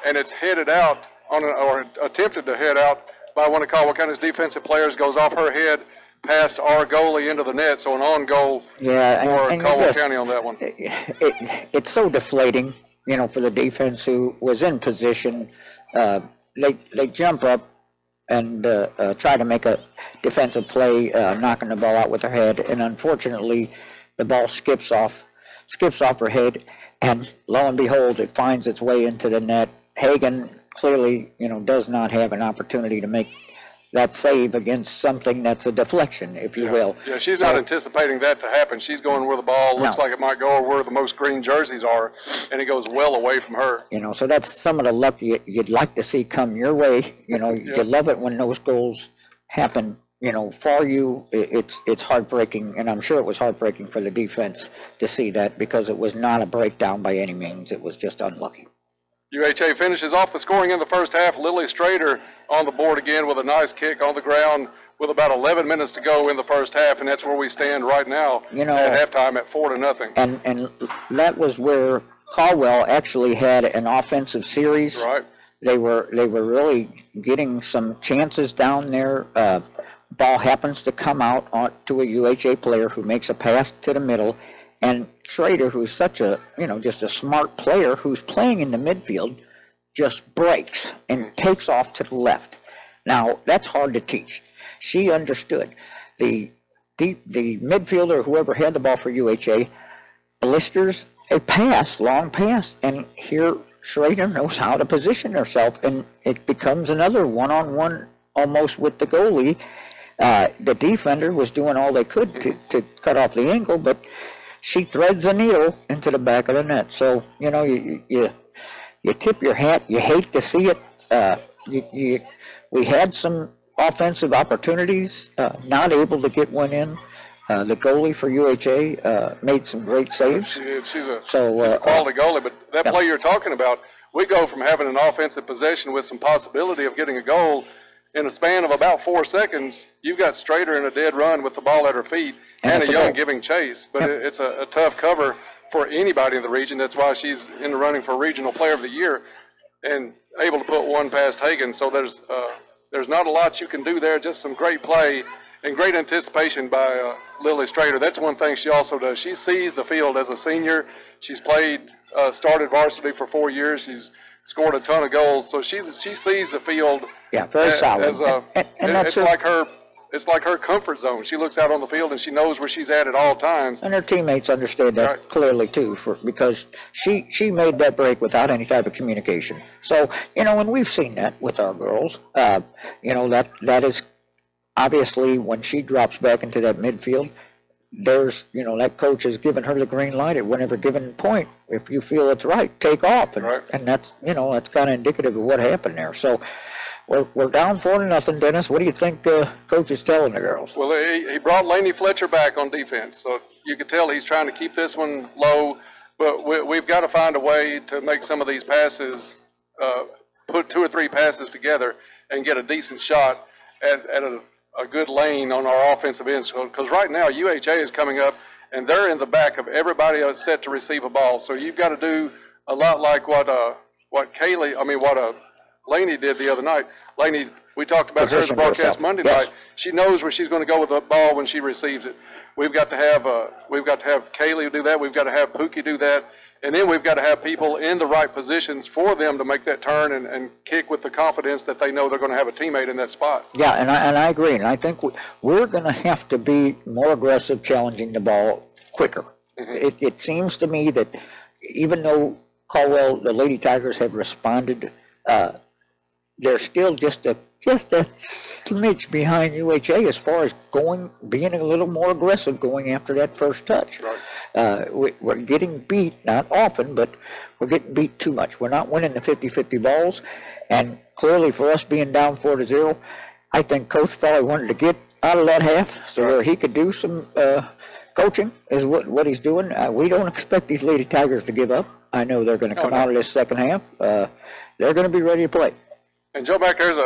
and it's headed out or attempted to head out by one of Caldwell County's defensive players, goes off her head past our goalie into the net, so an on goal for Caldwell County on that one. It's so deflating, you know, for the defense who was in position. They jump up and try to make a defensive play, knocking the ball out with their head, and unfortunately the ball skips off her head, and lo and behold, it finds its way into the net. Hagan clearly, you know, does not have an opportunity to make that save against something that's a deflection, if you will. Yeah, she's not anticipating that to happen. She's going where the ball looks like it might go, or where the most green jerseys are, and it goes well away from her. You know, so that's some of the luck you'd like to see come your way. You know, you love it when those goals happen, you know, for you. It's heartbreaking, and I'm sure it was heartbreaking for the defense to see that, because it was not a breakdown by any means. It was just unlucky. UHA finishes off the scoring in the first half. Lily Strader on the board again with a nice kick on the ground with about 11 minutes to go in the first half, and that's where we stand right now, you know, at halftime at 4-0. And that was where Caldwell actually had an offensive series. Right. They were really getting some chances down there. Ball happens to come out to a UHA player who makes a pass to the middle, and Schrader, who's such a, you know, just a smart player who's playing in the midfield, just breaks and takes off to the left. Now, that's hard to teach. She understood. The midfielder, whoever had the ball for UHA, blisters a pass, long pass, and here Schrader knows how to position herself, and it becomes another one-on-one almost with the goalie. The defender was doing all they could to cut off the angle, but she threads the needle into the back of the net. So, you know, you tip your hat. You hate to see it. We had some offensive opportunities, not able to get one in. The goalie for UHA made some great saves. She's a quality goalie, but that play you're talking about, we go from having an offensive possession with some possibility of getting a goal in a span of about 4 seconds. You've got Strader in a dead run with the ball at her feet, and a Young giving chase. But it's a tough cover for anybody in the region. That's why she's in the running for Regional Player of the Year and able to put one past Hagan. So there's not a lot you can do there, just some great play and great anticipation by Lily Strader. That's one thing she also does. She sees the field as a senior. She's started varsity for 4 years. She's scored a ton of goals. So she sees the field. Yeah, very solid. It's like her comfort zone. She looks out on the field and she knows where she's at all times. And her teammates understand that clearly too, because she made that break without any type of communication. So, you know, and we've seen that with our girls. You know, that is obviously when she drops back into that midfield, there's, you know, that coach has given her the green light at whatever given point. If you feel it's right, take off. And that's, you know, that's kind of indicative of what happened there. So we're down 4-0, Dennis. What do you think coach is telling the girls? Well, he brought Lainey Fletcher back on defense, so you could tell he's trying to keep this one low. But we've got to find a way to make some of these passes, put 2 or 3 passes together and get a decent shot at a good lane on our offensive end. Because right now UHA is coming up and they're in the back of everybody else set to receive a ball. So you've got to do a lot like what Laney did the other night. Laney, we talked about her in the broadcast herself. Monday Yes. night. She knows where she's going to go with the ball when she receives it. We've got to have Kaylee do that. We've got to have Pookie do that. And then we've got to have people in the right positions for them to make that turn and kick with the confidence that they know they're going to have a teammate in that spot. Yeah, and I agree. And I think we're going to have to be more aggressive challenging the ball quicker. It seems to me that even though Caldwell, the Lady Tigers have responded, they're still just a smidge behind UHA as far as being a little more aggressive going after that first touch. Right. We're getting beat, not often, but we're getting beat too much. We're not winning the 50-50 balls, and clearly for us being down 4-0, I think Coach probably wanted to get out of that half so where he could do some coaching is what he's doing. We don't expect these Lady Tigers to give up. I know they're going to come out of this second half. They're going to be ready to play. And Joe, back there's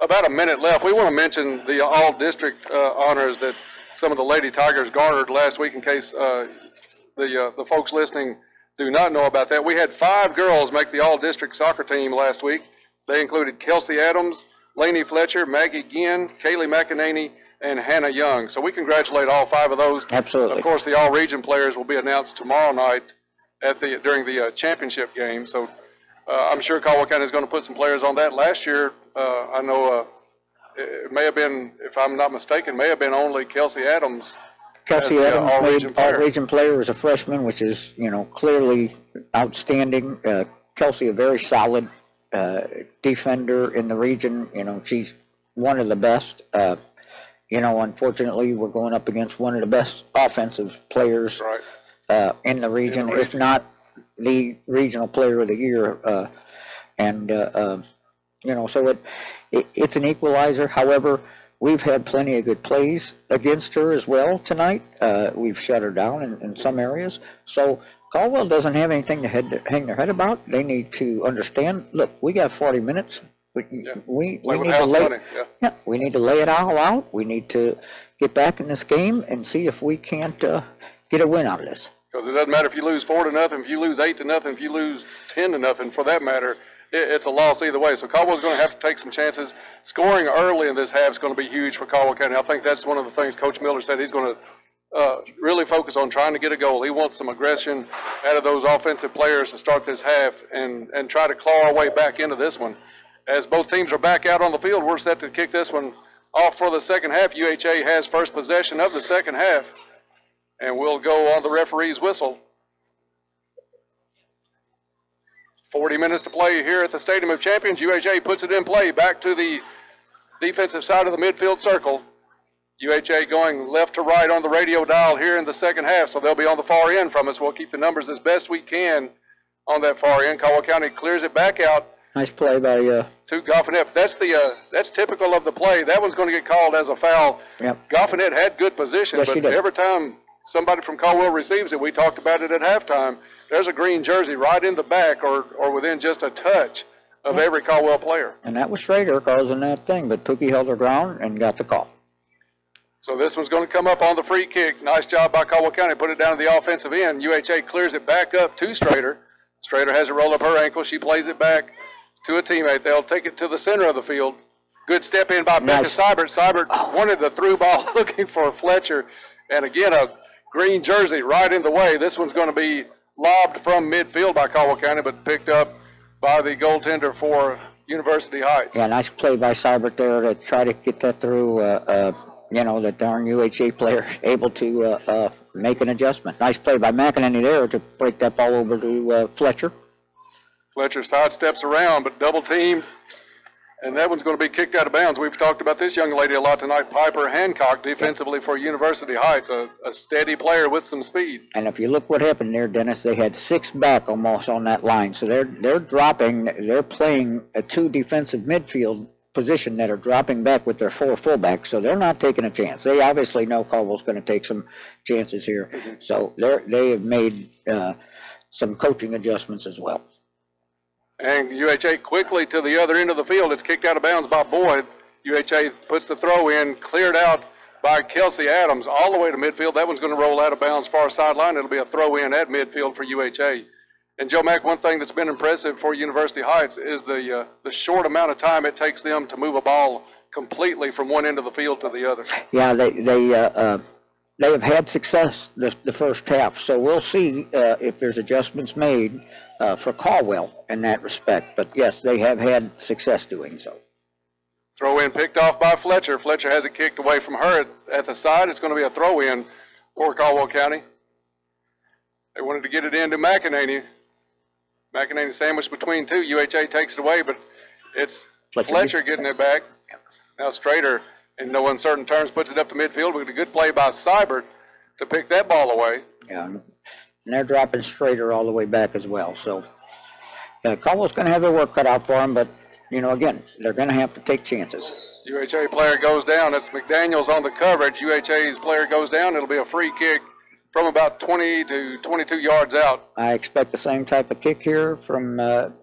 about a minute left. We want to mention the all-district honors that some of the Lady Tigers garnered last week in case the folks listening do not know about that. We had 5 girls make the all-district soccer team last week. They included Kelsey Adams, Lainey Fletcher, Maggie Ginn, Kaylee McEnany, and Hannah Young. So we congratulate all 5 of those. Absolutely. Of course, the all-region players will be announced tomorrow night during the championship game. So I'm sure Caldwell County is going to put some players on that. Last year, I know it may have been, if I'm not mistaken, may have been only Kelsey Adams. Kelsey as the Adams all-region made player. all-region player as a freshman, which is, clearly outstanding. Kelsey, a very solid defender in the region. She's one of the best. Unfortunately, we're going up against one of the best offensive players in the region, if not the regional player of the year. So it's an equalizer. However, we've had plenty of good plays against her as well tonight. We've shut her down in some areas. So Caldwell doesn't have anything to hang their head about. They need to understand, look, we got 40 minutes. We need to lay, we need to lay it all out. We need to get back in this game and see if we can't get a win out of this. Because it doesn't matter if you lose 4-0, if you lose 8-0, if you lose 10-0, for that matter, it's a loss either way. So Caldwell's going to have to take some chances. Scoring early in this half is going to be huge for Caldwell County. I think that's one of the things Coach Miller said. He's going to really focus on trying to get a goal. He wants some aggression out of those offensive players to start this half and try to claw our way back into this one. As both teams are back out on the field, we're set to kick this one off for the second half. UHA has first possession of the second half, and we'll go on the referee's whistle. 40 minutes to play here at the Stadium of Champions. UHA puts it in play back to the defensive side of the midfield circle. UHA going left to right on the radio dial here in the second half, so they'll be on the far end from us. We'll keep the numbers as best we can on that far end. Caldwell County clears it back out. Nice play by to Goffinette. That's typical of the play. That one's going to get called as a foul. Yep. Goffinette had good position, Yes, but she did. every time somebody from Caldwell receives it, we talked about it at halftime, there's a green jersey right in the back or within just a touch of every Caldwell player. And that was Schrader causing that thing, but Pookie held her ground and got the call. So this one's going to come up on the free kick. Nice job by Caldwell County. Put it down to the offensive end. UHA clears it back up to Schrader. Schrader has it roll up her ankle. She plays it back to a teammate. They'll take it to the center of the field. Good step in by Becca Seibert. Seibert wanted the through ball looking for Fletcher. And again, a green jersey right in the way. This one's going to be lobbed from midfield by Caldwell County, but picked up by the goaltender for University Heights. Yeah, nice play by Seibert there to try to get that through. The darn UHA player able to make an adjustment. Nice play by McEnany there to break that ball over to Fletcher. Fletcher sidesteps around, but double teamed, and that one's going to be kicked out of bounds. We've talked about this young lady a lot tonight, Piper Hancock, defensively for University Heights, a steady player with some speed. And if you look what happened there, Dennis, they had 6 back almost on that line. So they're playing a 2 defensive midfield position that are dropping back with their 4 fullbacks. So they're not taking a chance. They obviously know Caldwell's going to take some chances here. Mm-hmm. So they have made some coaching adjustments as well. And UHA quickly to the other end of the field. It's kicked out of bounds by Boyd. UHA puts the throw in, cleared out by Kelsey Adams all the way to midfield. That one's going to roll out of bounds far sideline. It'll be a throw in at midfield for UHA. And Joe Mack, one thing that's been impressive for University Heights is the short amount of time it takes them to move a ball completely from one end of the field to the other. Yeah, they have had success the first half, so we'll see if there's adjustments made for Caldwell in that respect. But yes, they have had success doing so. Throw in picked off by Fletcher. Fletcher has it kicked away from her at the side. It's going to be a throw in for Caldwell County. They wanted to get it into McEnany. McEnany sandwiched between two. UHA takes it away, but it's Fletcher getting it back. Now Strader, in no uncertain terms, puts it up to midfield with a good play by Seibert to pick that ball away. Yeah, and they're dropping Strader all the way back as well. So Caldwell's going to have their work cut out for them, but, you know, again, they're going to have to take chances. UHA player goes down. That's McDaniels on the coverage. UHA's player goes down. It'll be a free kick from about 20 to 22 yards out. I expect the same type of kick here from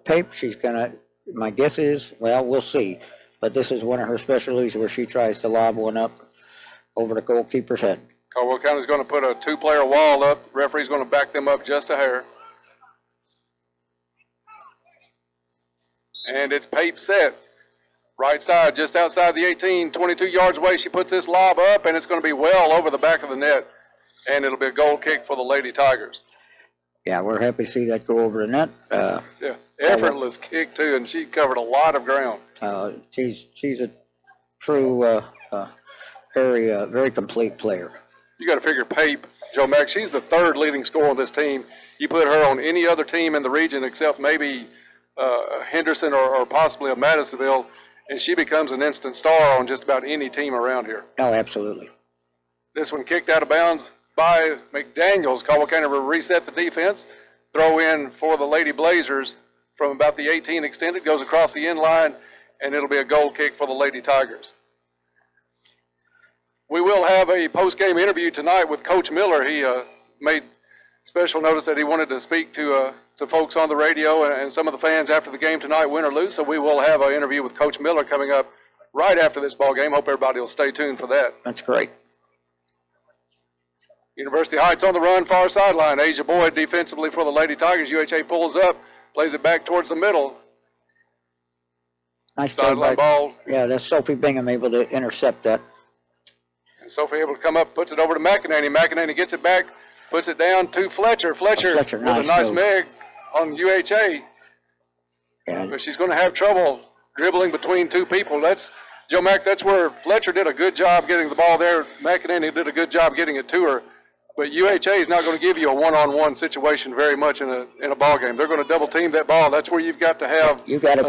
Pape. She's going to, my guess is, well, we'll see. But this is one of her specialties where she tries to lob one up over the goalkeeper's head. Caldwell County's going to put a two-player wall up. Referee's going to back them up just a hair. And it's Pape set. Right side, just outside the 18, 22 yards away. She puts this lob up, and it's going to be well over the back of the net. And it'll be a goal kick for the Lady Tigers. Yeah, we're happy to see that go over the net. Yeah, effortless kick, too, and she covered a lot of ground. She's a true, very complete player. You got to figure Pape, Joe Mack, she's the third leading scorer on this team. You put her on any other team in the region except maybe Henderson or possibly a Madisonville, and she becomes an instant star on just about any team around here. Oh, absolutely. This one kicked out of bounds by McDaniels. Caldwell County will reset the defense. Throw in for the Lady Blazers from about the 18 extended, goes across the end line, and it'll be a goal kick for the Lady Tigers. We will have a post-game interview tonight with Coach Miller. He made special notice that he wanted to speak to folks on the radio and some of the fans after the game tonight, win or lose. So we will have an interview with Coach Miller coming up right after this ball game. Hope everybody will stay tuned for that. That's great. University Heights on the run, far sideline. Asia Boyd defensively for the Lady Tigers. UHA pulls up, plays it back towards the middle. Nice sideline ball. Yeah, that's Sophie Bingham able to intercept that. And Sophie able to come up, puts it over to McEnany. McEnany gets it back, puts it down to Fletcher. Fletcher with a nice meg on UHA. Yeah. But she's going to have trouble dribbling between two people. That's Joe Mack. That's where Fletcher did a good job getting the ball there. McEnany did a good job getting it to her. But UHA is not going to give you a one-on-one situation very much in a ball game. They're going to double team that ball. That's where you've got to have a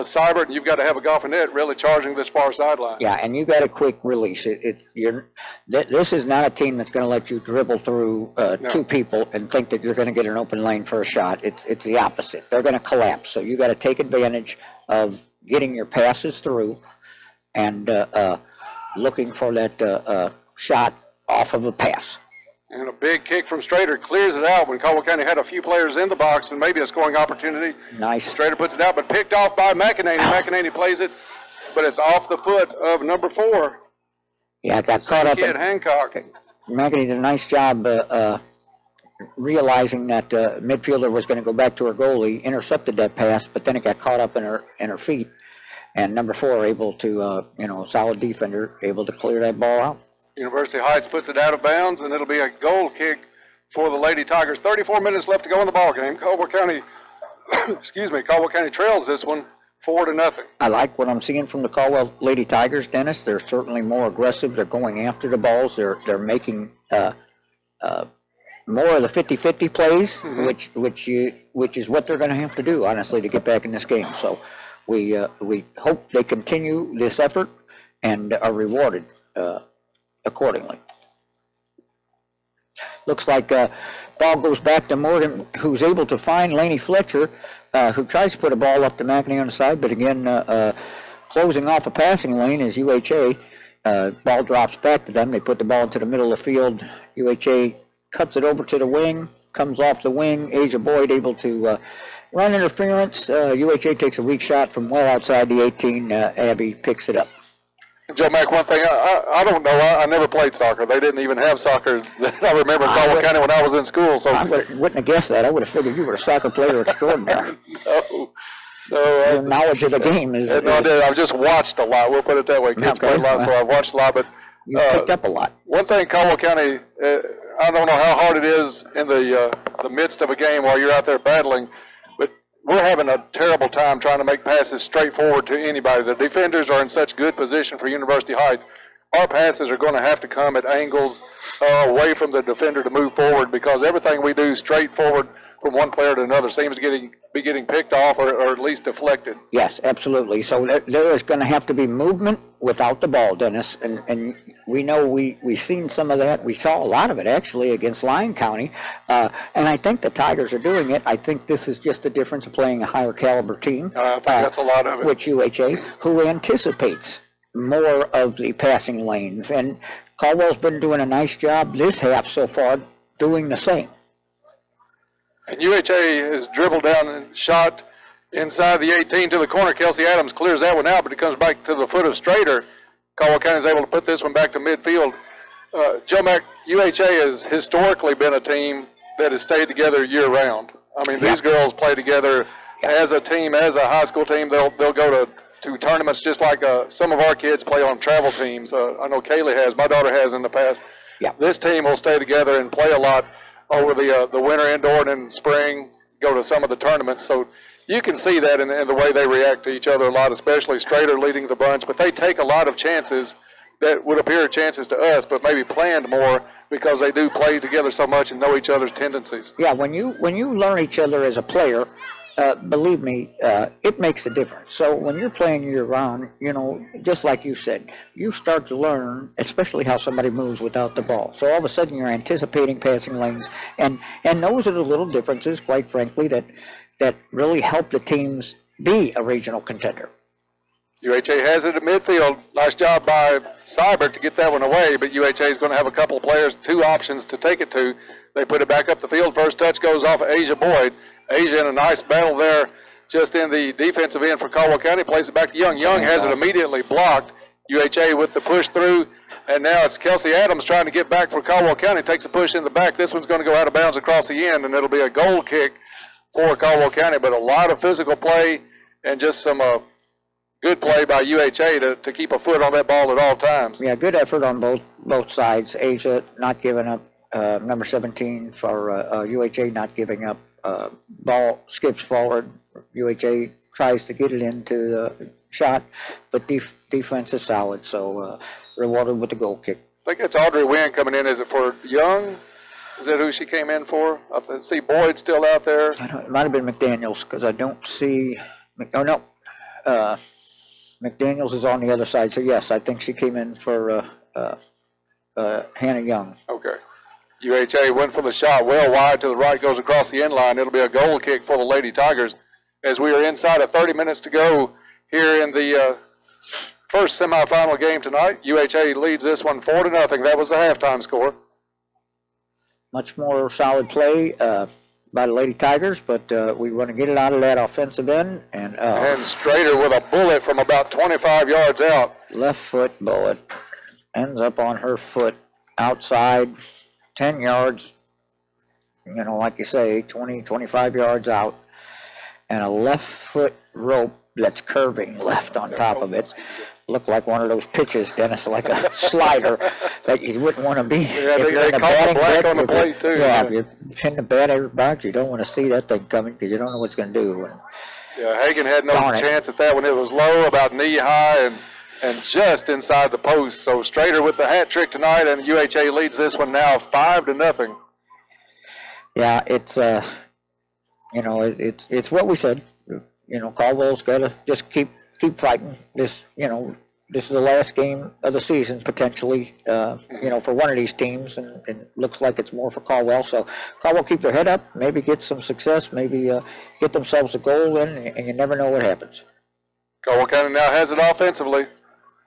Seibert and you've got to have a Goffinette really charging this far sideline. Yeah, and you got a quick release. This is not a team that's going to let you dribble through two people and think that you're going to get an open lane for a shot. It's the opposite. They're going to collapse. So you got to take advantage of getting your passes through and looking for that shot off of a pass. And a big kick from Strader clears it out when Caldwell County had a few players in the box and maybe a scoring opportunity. Nice. Strader puts it out, but picked off by McEnany. McEnany plays it, but it's off the foot of number 4. Yeah, it got caught up. Hancock. McEnany did a nice job realizing that midfielder was going to go back to her goalie, intercepted that pass, but then it got caught up in her feet. And number 4 able to, solid defender, able to clear that ball out. University Heights puts it out of bounds, and it'll be a goal kick for the Lady Tigers. 34 minutes left to go in the ball game. Caldwell County, Caldwell County trails this one 4-0. I like what I'm seeing from the Caldwell Lady Tigers, Dennis. They're certainly more aggressive. They're going after the balls. They're making more of the 50-50 plays, which is what they're going to have to do, honestly, to get back in this game. So we hope they continue this effort and are rewarded accordingly. Looks like ball goes back to Morgan, who's able to find Laney Fletcher, who tries to put a ball up to McEnany on the side, but again, closing off a passing lane is UHA. Ball drops back to them. They put the ball into the middle of the field. UHA cuts it over to the wing, comes off the wing. Asia Boyd able to run interference. UHA takes a weak shot from well outside the 18. Abby picks it up. Joe Mack, one thing, I don't know. I never played soccer. They didn't even have soccer that I remember in Caldwell County when I was in school. So I wouldn't have guessed that. I would have figured you were a soccer player extraordinary. No, Your knowledge of the game is. No, I did. I've just watched a lot. We'll put it that way. Kids play a lot, so I've watched a lot. But you picked up a lot. One thing, Caldwell County, I don't know how hard it is in the midst of a game while you're out there battling, but we're having a terrible time trying to make passes straightforward to anybody. The defenders are in such good position for University Heights. Our passes are going to have to come at angles away from the defender to move forward, because everything we do straightforward from one player to another seems to be getting picked off or at least deflected. Yes, absolutely. So there is going to have to be movement without the ball, Dennis. And we know we've seen some of that. We saw a lot of it, actually, against Lyon County. And I think the Tigers are doing it. I think this is just the difference of playing a higher caliber team. I think that's a lot of it. Which UHA, who anticipates more of the passing lanes. And Caldwell's been doing a nice job this half so far doing the same. And UHA has dribbled down and shot inside the 18 to the corner. Kelsey Adams clears that one out, but it comes back to the foot of Strader. Caldwell County is able to put this one back to midfield. Joe Mack, UHA has historically been a team that has stayed together year-round. I mean, these girls play together as a team, as a high school team. They'll go to tournaments just like some of our kids play on travel teams. I know Kaylee has. My daughter has in the past. Yeah. This team will stay together and play a lot over the winter indoor, and in spring go to some of the tournaments. So you can see that in the way they react to each other a lot, especially Strader leading the bunch. But they take a lot of chances that would appear chances to us, but maybe planned more, because they do play together so much and know each other's tendencies. Yeah, when you learn each other as a player, believe me, it makes a difference. So when you're playing year-round, you know, just like you said, you start to learn, especially how somebody moves without the ball. So all of a sudden you're anticipating passing lanes, and those are the little differences, quite frankly, that really help the teams be a regional contender. UHA has it at midfield. Nice job by Seibert to get that one away, but UHA is going to have a couple of players, two options to take it to. They put it back up the field. First touch goes off of Asia Boyd. Asia in a nice battle there just in the defensive end for Caldwell County. Plays it back to Young. Young has it immediately blocked. UHA with the push through, and now it's Kelsey Adams trying to get back for Caldwell County. Takes a push in the back. This one's going to go out of bounds across the end, and it'll be a goal kick for Caldwell County. But a lot of physical play and just some good play by UHA to keep a foot on that ball at all times. Yeah, good effort on both sides. Asia not giving up, number 17 for UHA not giving up. Ball skips forward. UHA tries to get it into the shot, but defense is solid, so rewarded with the goal kick. I think it's Audrey Wynn coming in. Is it for Young? Is that who she came in for? I see Boyd still out there. It might have been McDaniels, because I don't see. Oh no, McDaniels is on the other side. So yes, I think she came in for Hannah Young. Okay. UHA went for the shot well wide to the right, goes across the end line. It'll be a goal kick for the Lady Tigers as we are inside of 30 minutes to go here in the first semifinal game tonight. UHA leads this one 4-0. That was the halftime score. Much more solid play by the Lady Tigers, but we want to get it out of that offensive end. And Strader with a bullet from about 25 yards out. Left foot bullet ends up on her foot outside 10 yards, you know, like you say, 20, 25 yards out, and a left foot rope that's curving left on top of it. Looked like one of those pitches, Dennis, like a slider that you wouldn't want to be. Yeah, they call the black on the plate, too. Yeah, if you're in the batter's box, you don't want to see that thing coming because you don't know what it's going to do. Yeah, Hagan had no chance at that one. It was low, about knee high, and just inside the post. So Strader with the hat trick tonight, and UHA leads this one now 5-0. Yeah, it's you know, it's what we said. You know, Caldwell's got to just keep fighting. This, you know, this is the last game of the season potentially. You know, for one of these teams, and it looks like it's more for Caldwell. So Caldwell keep their head up, maybe get some success, maybe get themselves a goal in, and you never know what happens. Caldwell County now has it offensively.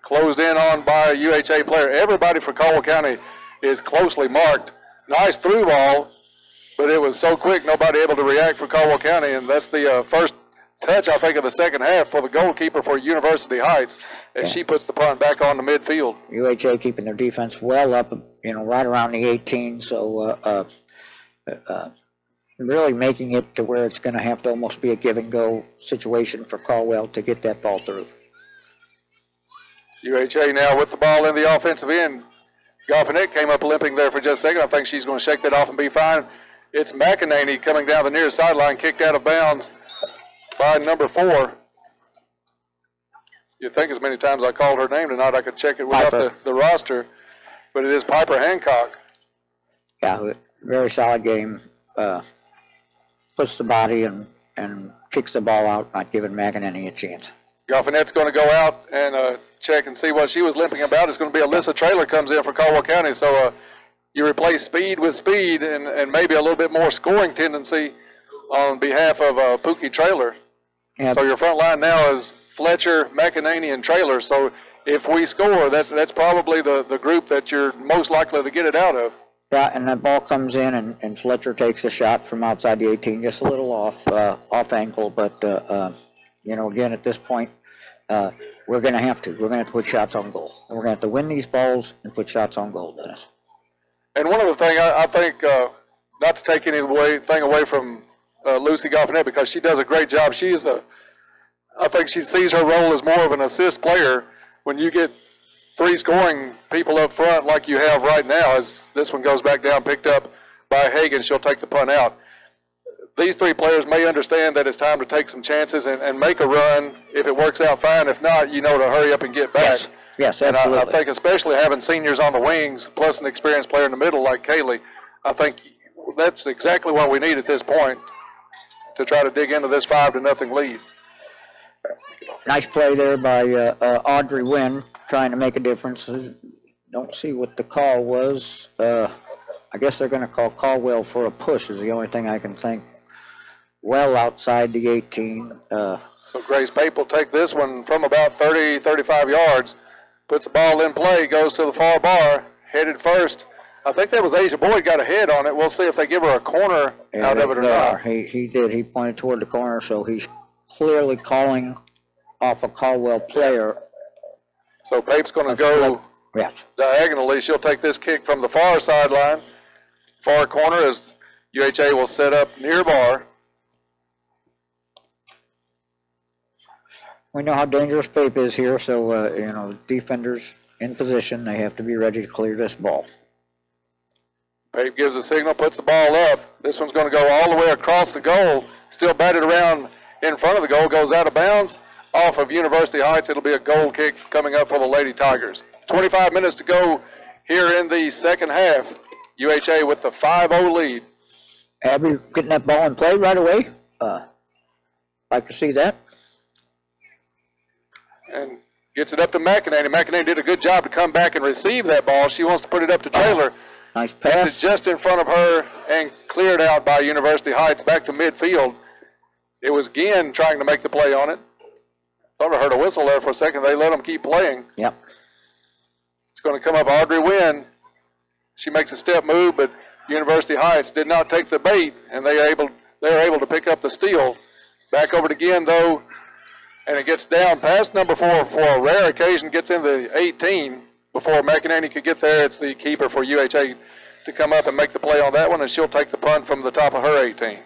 Closed in on by a UHA player. Everybody for Caldwell County is closely marked. Nice through ball, but it was so quick, nobody able to react for Caldwell County, and that's the first touch, I think, of the second half for the goalkeeper for University Heights as she puts the punt back on the midfield. UHA keeping their defense well up, right around the 18, so really making it to where it's going to have to almost be a give-and-go situation for Caldwell to get that ball through. UHA now with the ball in the offensive end. Goffinette came up limping there for just a second. I think she's going to shake that off and be fine. It's McEnany coming down the near sideline, kicked out of bounds by number 4. You'd think as many times I called her name tonight I could check it without the roster, but it is Piper Hancock. Yeah, very solid game. Puts the body and kicks the ball out, not giving McEnany a chance. Goffinette's going to go out and check and see what she was limping about. It's going to be Alyssa Traylor comes in for Caldwell County. So you replace speed with speed and maybe a little bit more scoring tendency on behalf of Pookie Traylor. Yep. So your front line now is Fletcher, McEnany, and Traylor. So if we score, that's probably the group that you're most likely to get it out of. Yeah, and that ball comes in, and Fletcher takes a shot from outside the 18, just a little off ankle. But, again, at this point, we're going to have to. We're going to have to put shots on goal. And we're going to have to win these balls and put shots on goal, Dennis. And one other thing, I think, not to take anything away from Lucy Goffinette, because she does a great job. I think she sees her role as more of an assist player. When you get 3 scoring people up front like you have right now, as this one goes back down, picked up by Hagan, she'll take the punt out. These 3 players may understand that it's time to take some chances and make a run. If it works out, fine. If not, to hurry up and get back. Yes, absolutely. And I think especially having seniors on the wings plus an experienced player in the middle like Kaylee, I think that's exactly what we need at this point to try to dig into this 5-0 lead. Nice play there by Audrey Wynn, trying to make a difference. Don't see what the call was. I guess they're going to call Caldwell for a push is the only thing I can think. Well outside the 18. So Grace Pape will take this one from about 30, 35 yards. Puts the ball in play, goes to the far bar, headed first. I think that was Asia Boyd got a head on it. We'll see if they give her a corner out of it or not. He did. He pointed toward the corner, so he's clearly calling off a Caldwell player. So Pape's going to go diagonally. She'll take this kick from the far sideline. Far corner as UHA will set up near bar. We know how dangerous Pape is here, so, defenders in position, they have to be ready to clear this ball. Pape gives a signal, puts the ball up. This one's going to go all the way across the goal. Still batted around in front of the goal, goes out of bounds. Off of University Heights, it'll be a goal kick coming up for the Lady Tigers. 25 minutes to go here in the second half. UHA with the 5-0 lead. Abby getting that ball in play right away. Like to see that. And gets it up to McEnany. McEnany did a good job to come back and receive that ball. She wants to put it up to Traylor. Nice pass. It's just in front of her and cleared out by University Heights back to midfield. It was Ginn trying to make the play on it. Thought I heard a whistle there for a second. They let them keep playing. Yep. It's going to come up Audrey Wynn. She makes a step move, but University Heights did not take the bait, and they were able to pick up the steal. Back over to Ginn, though, and it gets down past number 4 for a rare occasion, gets in the 18 before McEnany could get there. It's the keeper for UHA to come up and make the play on that one, and she'll take the punt from the top of her 18.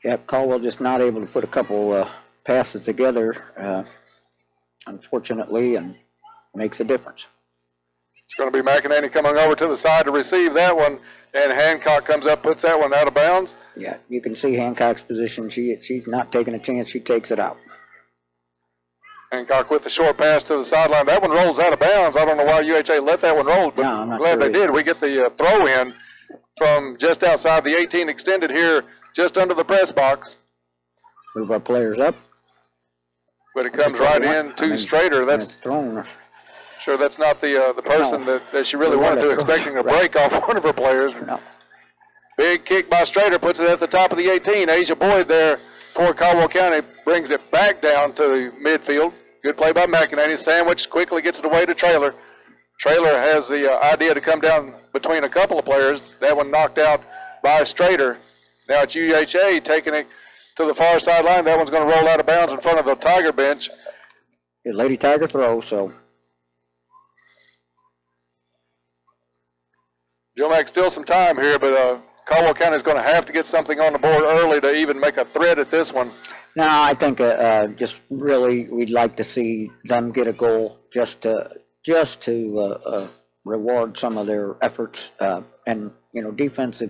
Yeah, Caldwell just not able to put a couple passes together, unfortunately, and makes a difference. It's going to be McEnany coming over to the side to receive that one, and Hancock comes up, puts that one out of bounds. Yeah, you can see Hancock's position. She's not taking a chance. She takes it out. Hancock with the short pass to the sideline. That one rolls out of bounds. I don't know why UHA let that one roll, but I'm not glad sure they did. We get the throw in from just outside the 18, extended here just under the press box. Move our players up. But it comes right in to Strader. That's thrown. Sure, that's not the person that she really wanted to, expecting a break off one of her players. No. Big kick by Strader, puts it at the top of the 18. Asia Boyd there for Caldwell County brings it back down to the midfield. Good play by McEnany. Sandwich quickly gets it away to Traylor. Traylor has the idea to come down between a couple of players. That one knocked out by Strader. Now it's UHA taking it to the far sideline. That one's going to roll out of bounds in front of the Tiger bench. Lady Tiger throw, so. Joe Mack still some time here, but Caldwell County is going to have to get something on the board early to even make a threat at this one. No, I think just really we'd like to see them get a goal just to reward some of their efforts. And defense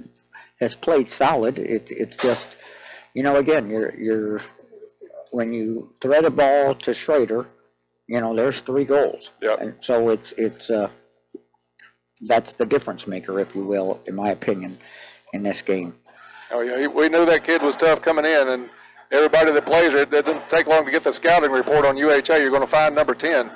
has played solid. It's just, again, you're when you thread a ball to Schrader, there's 3 goals. Yep. And so it's that's the difference maker, if you will, in my opinion, in this game. Oh yeah, we knew that kid was tough coming in, and everybody that plays it doesn't take long to get the scouting report on UHA. You're going to find number 10.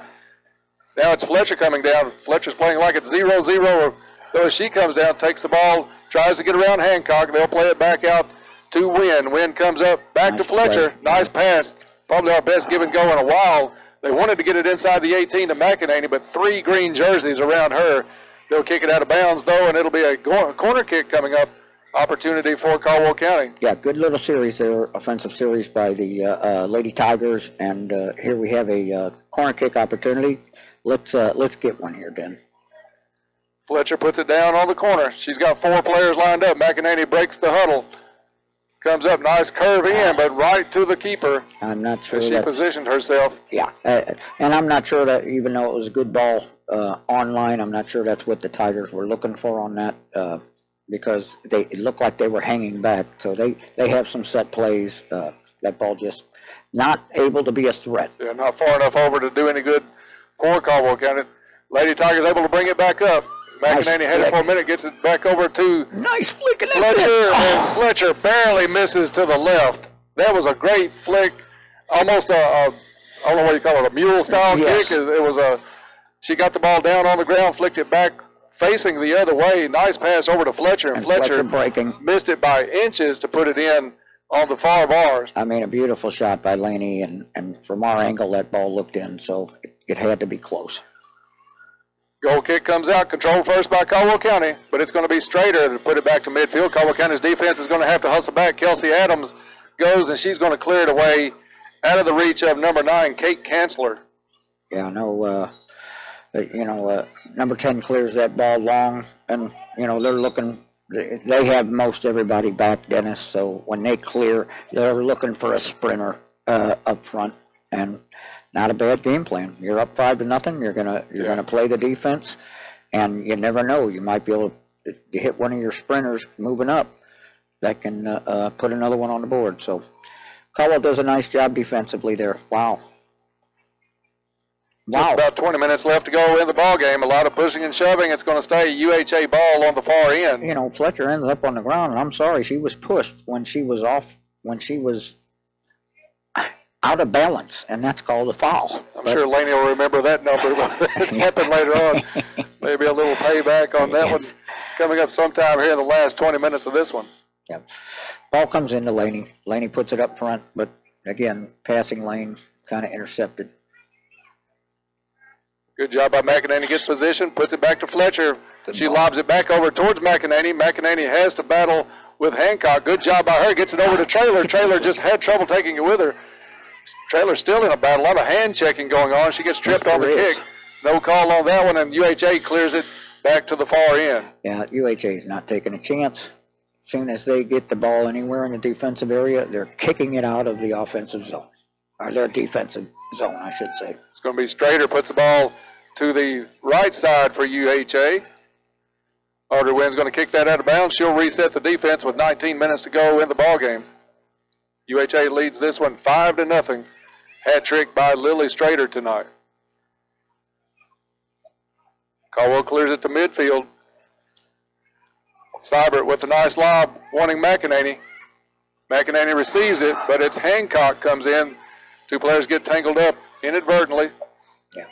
Now it's Fletcher coming down. Fletcher's playing like it's 0-0. So as she comes down, takes the ball, tries to get around Hancock. They'll play it back out to Wynn. Wynn comes up back Nice to Fletcher. play. Nice pass. Probably our best give and go in a while. They wanted to get it inside the 18 to McEnany, but 3 green jerseys around her. They'll kick it out of bounds, though, and it'll be a corner kick coming up. Opportunity for Caldwell County. Yeah, good little series there, offensive series by the Lady Tigers, and here we have a corner kick opportunity. Let's get one here, Ben. Fletcher puts it down on the corner. She's got 4 players lined up. McEnany breaks the huddle. Comes up, nice curve in, but right to the keeper. I'm not sure She positioned herself. Yeah, and I'm not sure that even though it was a good ball online, I'm not sure that's what the Tigers were looking for on that. Because it looked like they were hanging back. So they have some set plays. That ball just not able to be a threat. Yeah, not far enough over to do any good for Caldwell County. Lady Tigers able to bring it back up. McEnany had it for a minute, gets it back over to Nice flick, and Fletcher, and Fletcher barely misses to the left. That was a great flick, almost I don't know what you call it, a mule-style Yes. kick. It was she got the ball down on the ground, flicked it back, facing the other way. Nice pass over to Fletcher, and Fletcher breaking. missed it by inches to put it in on the far bars. I mean, a beautiful shot by Laney, and from our angle, that ball looked in, so it had to be close. Goal kick comes out, controlled first by Caldwell County, but it's going to be Strader to put it back to midfield. Caldwell County's defense is going to have to hustle back. Kelsey Adams goes, and she's going to clear it away out of the reach of number 9, Kate Kanzler. Yeah, no, number 10 clears that ball long, and, they're looking, they have most everybody back, Dennis, so when they clear, they're looking for a sprinter up front, and not a bad game plan. You're up 5-0, you're gonna play the defense, and you never know, you might be able to hit one of your sprinters moving up that can put another one on the board, so Caldwell does a nice job defensively there. Wow. Just about 20 minutes left to go in the ball game. A lot of pushing and shoving. It's going to stay UHA ball on the far end. Fletcher ends up on the ground, and I'm sorry, she was pushed when she was out of balance, and that's called a foul. I'm sure Laney will remember that number, but it happened later on. Maybe a little payback on that one coming up sometime here in the last 20 minutes of this one. Yeah. Ball comes into Laney. Laney puts it up front, but again, passing lane kind of intercepted. Good job by McEnany. Gets position, puts it back to Fletcher. She lobs it back over towards McEnany. McEnany has to battle with Hancock. Good job by her. Gets it over to Traylor. Traylor just had trouble taking it with her. Traylor's still in a battle. A lot of hand checking going on. She gets tripped on the kick. No call on that one, and UHA clears it back to the far end. Yeah, UHA is not taking a chance. As soon as they get the ball anywhere in the defensive area, they're kicking it out of the offensive zone. Or their defensive zone, I should say. It's going to be Strader, puts the ball to the right side for UHA. Audrey Wynn's going to kick that out of bounds. She'll reset the defense with 19 minutes to go in the ball game. UHA leads this one 5-0. Hat trick by Lily Strader tonight. Caldwell clears it to midfield. Seibert with a nice lob, wanting McEnany. McEnany receives it, but it's Hancock comes in. 2 players get tangled up inadvertently. Yeah.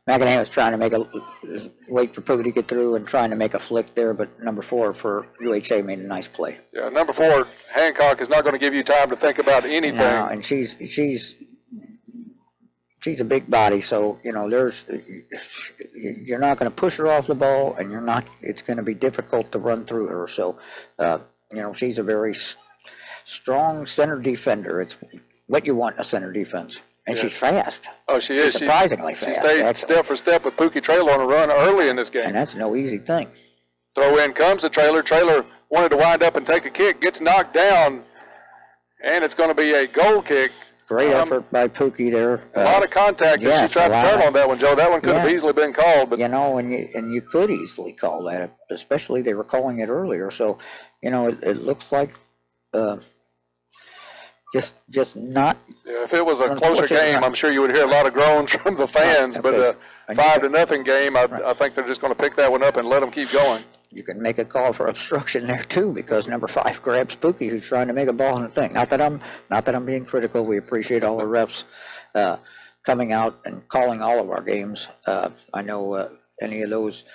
McEnany was trying to wait for Pooh to get through and trying to make a flick there, but number 4 for UHA made a nice play. Yeah, number 4, Hancock, is not going to give you time to think about anything. No, and she's a big body, so you're not going to push her off the ball, and it's going to be difficult to run through her. So you know, she's a very strong center defender. It's what you want in a center defense. And she's fast. Oh, she is. She's surprisingly fast. She stayed actually. step for step with Pookie Traylor on a run early in this game. And that's no easy thing. Throw in comes the Traylor. Traylor wanted to wind up and take a kick, gets knocked down, and it's going to be a goal kick. Great effort by Pookie there. A lot of contact. Yes, she tried to turn on that one, Joe. That one could have easily been called. But you know, and you could easily call that, especially they were calling it earlier. So, you know, it looks like just not. Yeah, if it was a closer game, I'm sure you would hear a lot of groans from the fans. Right, okay. But 5-0 game, I think they're just going to pick that one up and let them keep going. You can make a call for obstruction there too, because number 5 grabs Pookie, who's trying to make a ball in the thing. Not that I'm being critical. We appreciate all the refs coming out and calling all of our games. I know any of those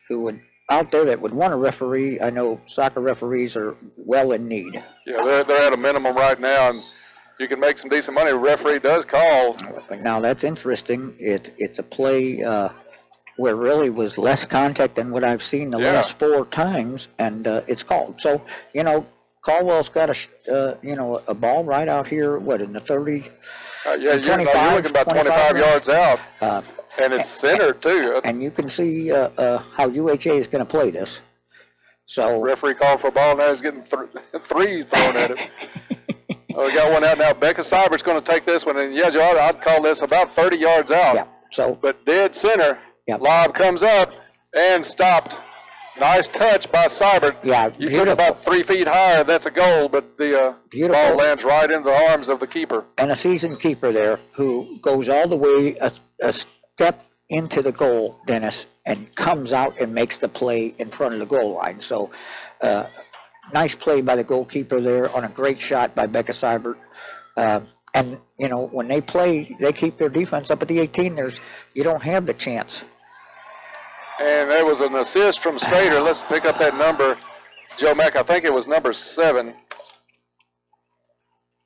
who would out there that would want a referee. I know soccer referees are well in need. Yeah, they're at a minimum right now, and you can make some decent money. The referee does call. Now that's interesting. It's a play where really was less contact than what I've seen the last 4 times, and it's called. So, you know, Caldwell's got a ball right out here, in the 30? You're looking about 25 yards out, and it's centered too. And you can see how UHA is going to play this. So referee called for a ball, now he's getting 3 thrown at him. We got one out now. Becca Seibert's going to take this one, and Joe, I'd call this about 30 yards out. Yeah. So, but dead center. Yep. Lob comes up and stopped. Nice touch by Seibert. Yeah, you took about 3 feet higher. That's a goal, but the ball lands right into the arms of the keeper. And a seasoned keeper there who goes all the way a step into the goal, Dennis, and comes out and makes the play in front of the goal line. So, nice play by the goalkeeper there on a great shot by Becca Seibert. And, you know, when they play, they keep their defense up at the 18. You don't have the chance. And there was an assist from Strader. Let's pick up that number. Joe Mack, I think it was number 7.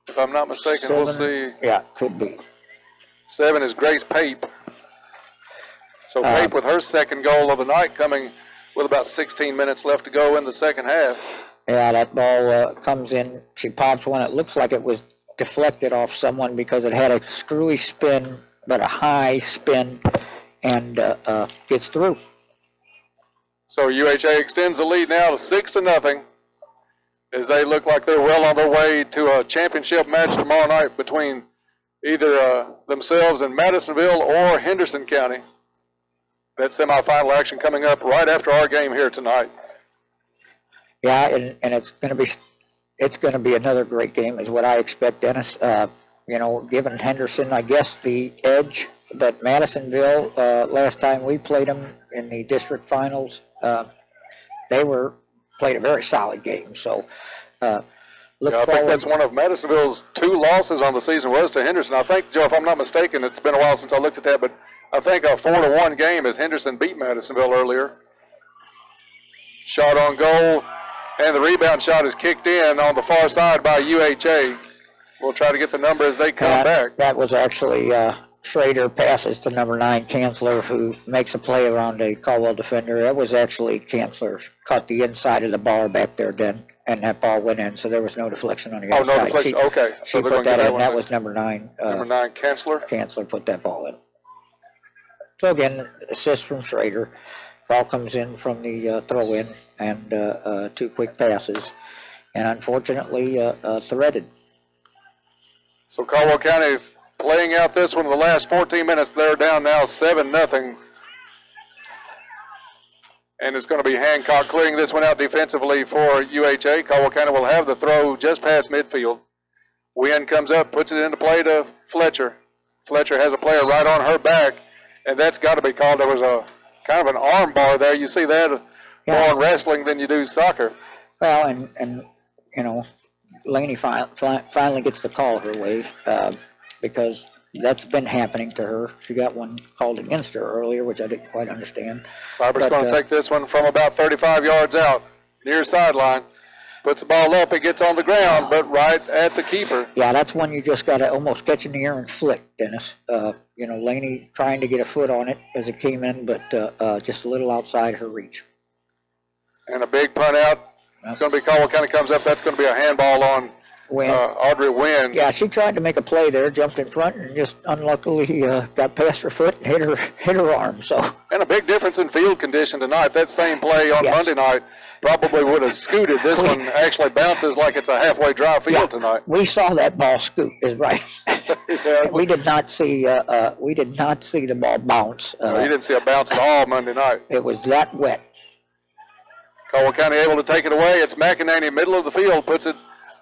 If I'm not mistaken, 7, we'll see. Yeah, could be. 7 is Grace Pape. So Pape with her second goal of the night, coming with about 16 minutes left to go in the second half. Yeah, that ball comes in. She pops one. It looks like it was deflected off someone because it had a screwy spin, but a high spin, and gets through. So UHA extends the lead now to 6-0, as they look like they're well on their way to a championship match tomorrow night between either themselves and Madisonville or Henderson County. That semifinal action coming up right after our game here tonight. Yeah, and it's going to be another great game, is what I expect, Dennis. You know, giving Henderson, I guess, the edge. But Madisonville, last time we played them in the district finals, they played a very solid game. So, I think that's one of Madisonville's 2 losses on the season was to Henderson. I think, Joe, if I'm not mistaken, it's been a while since I looked at that, but I think a 4-1 game as Henderson beat Madisonville earlier. Shot on goal, and the rebound shot is kicked in on the far side by UHA. We'll try to get the number as they come back. That was actually Schrader passes to number 9, Kanzler, who makes a play around a Caldwell defender. That was actually Kanzler caught the inside of the bar back there, and that ball went in, so there was no deflection on the outside. Oh, no deflection, okay. She put that in. That was number 9. Number 9, Kanzler? Kanzler put that ball in. So again, assist from Schrader. Ball comes in from the throw-in, and 2 quick passes, and unfortunately threaded. So Caldwell County playing out this one in the last 14 minutes. They're down now 7-0. And it's going to be Hancock clearing this one out defensively for UHA. Caldwell County will have the throw just past midfield. Wynn comes up, puts it into play to Fletcher. Fletcher has a player right on her back, and that's got to be called. There was a kind of an arm bar there. You see that more in wrestling than you do soccer. Well, and you know, Laney finally gets the call her way because that's been happening to her. She got one called against her earlier, which I didn't quite understand. Seibert's going to take this one from about 35 yards out, near sideline. Puts the ball up, it gets on the ground, but right at the keeper. Yeah, that's one you just got to almost catch in the air and flick, Dennis. You know, Laney trying to get a foot on it as it came in, but just a little outside her reach. And a big punt out. It's going to be Caldwell County comes up. That's going to be a handball on Audrey Wynn. Yeah, she tried to make a play there, jumped in front, and just unluckily got past her foot and hit her arm. So. And a big difference in field condition tonight. That same play on Monday night probably would have scooted. This one actually bounces like it's a halfway dry field tonight. We saw that ball scoot. Is right. Yeah. We did not see the ball bounce. No, you didn't see a bounce at all Monday night. It was that wet. Caldwell County able to take it away. It's McEnany, middle of the field, puts it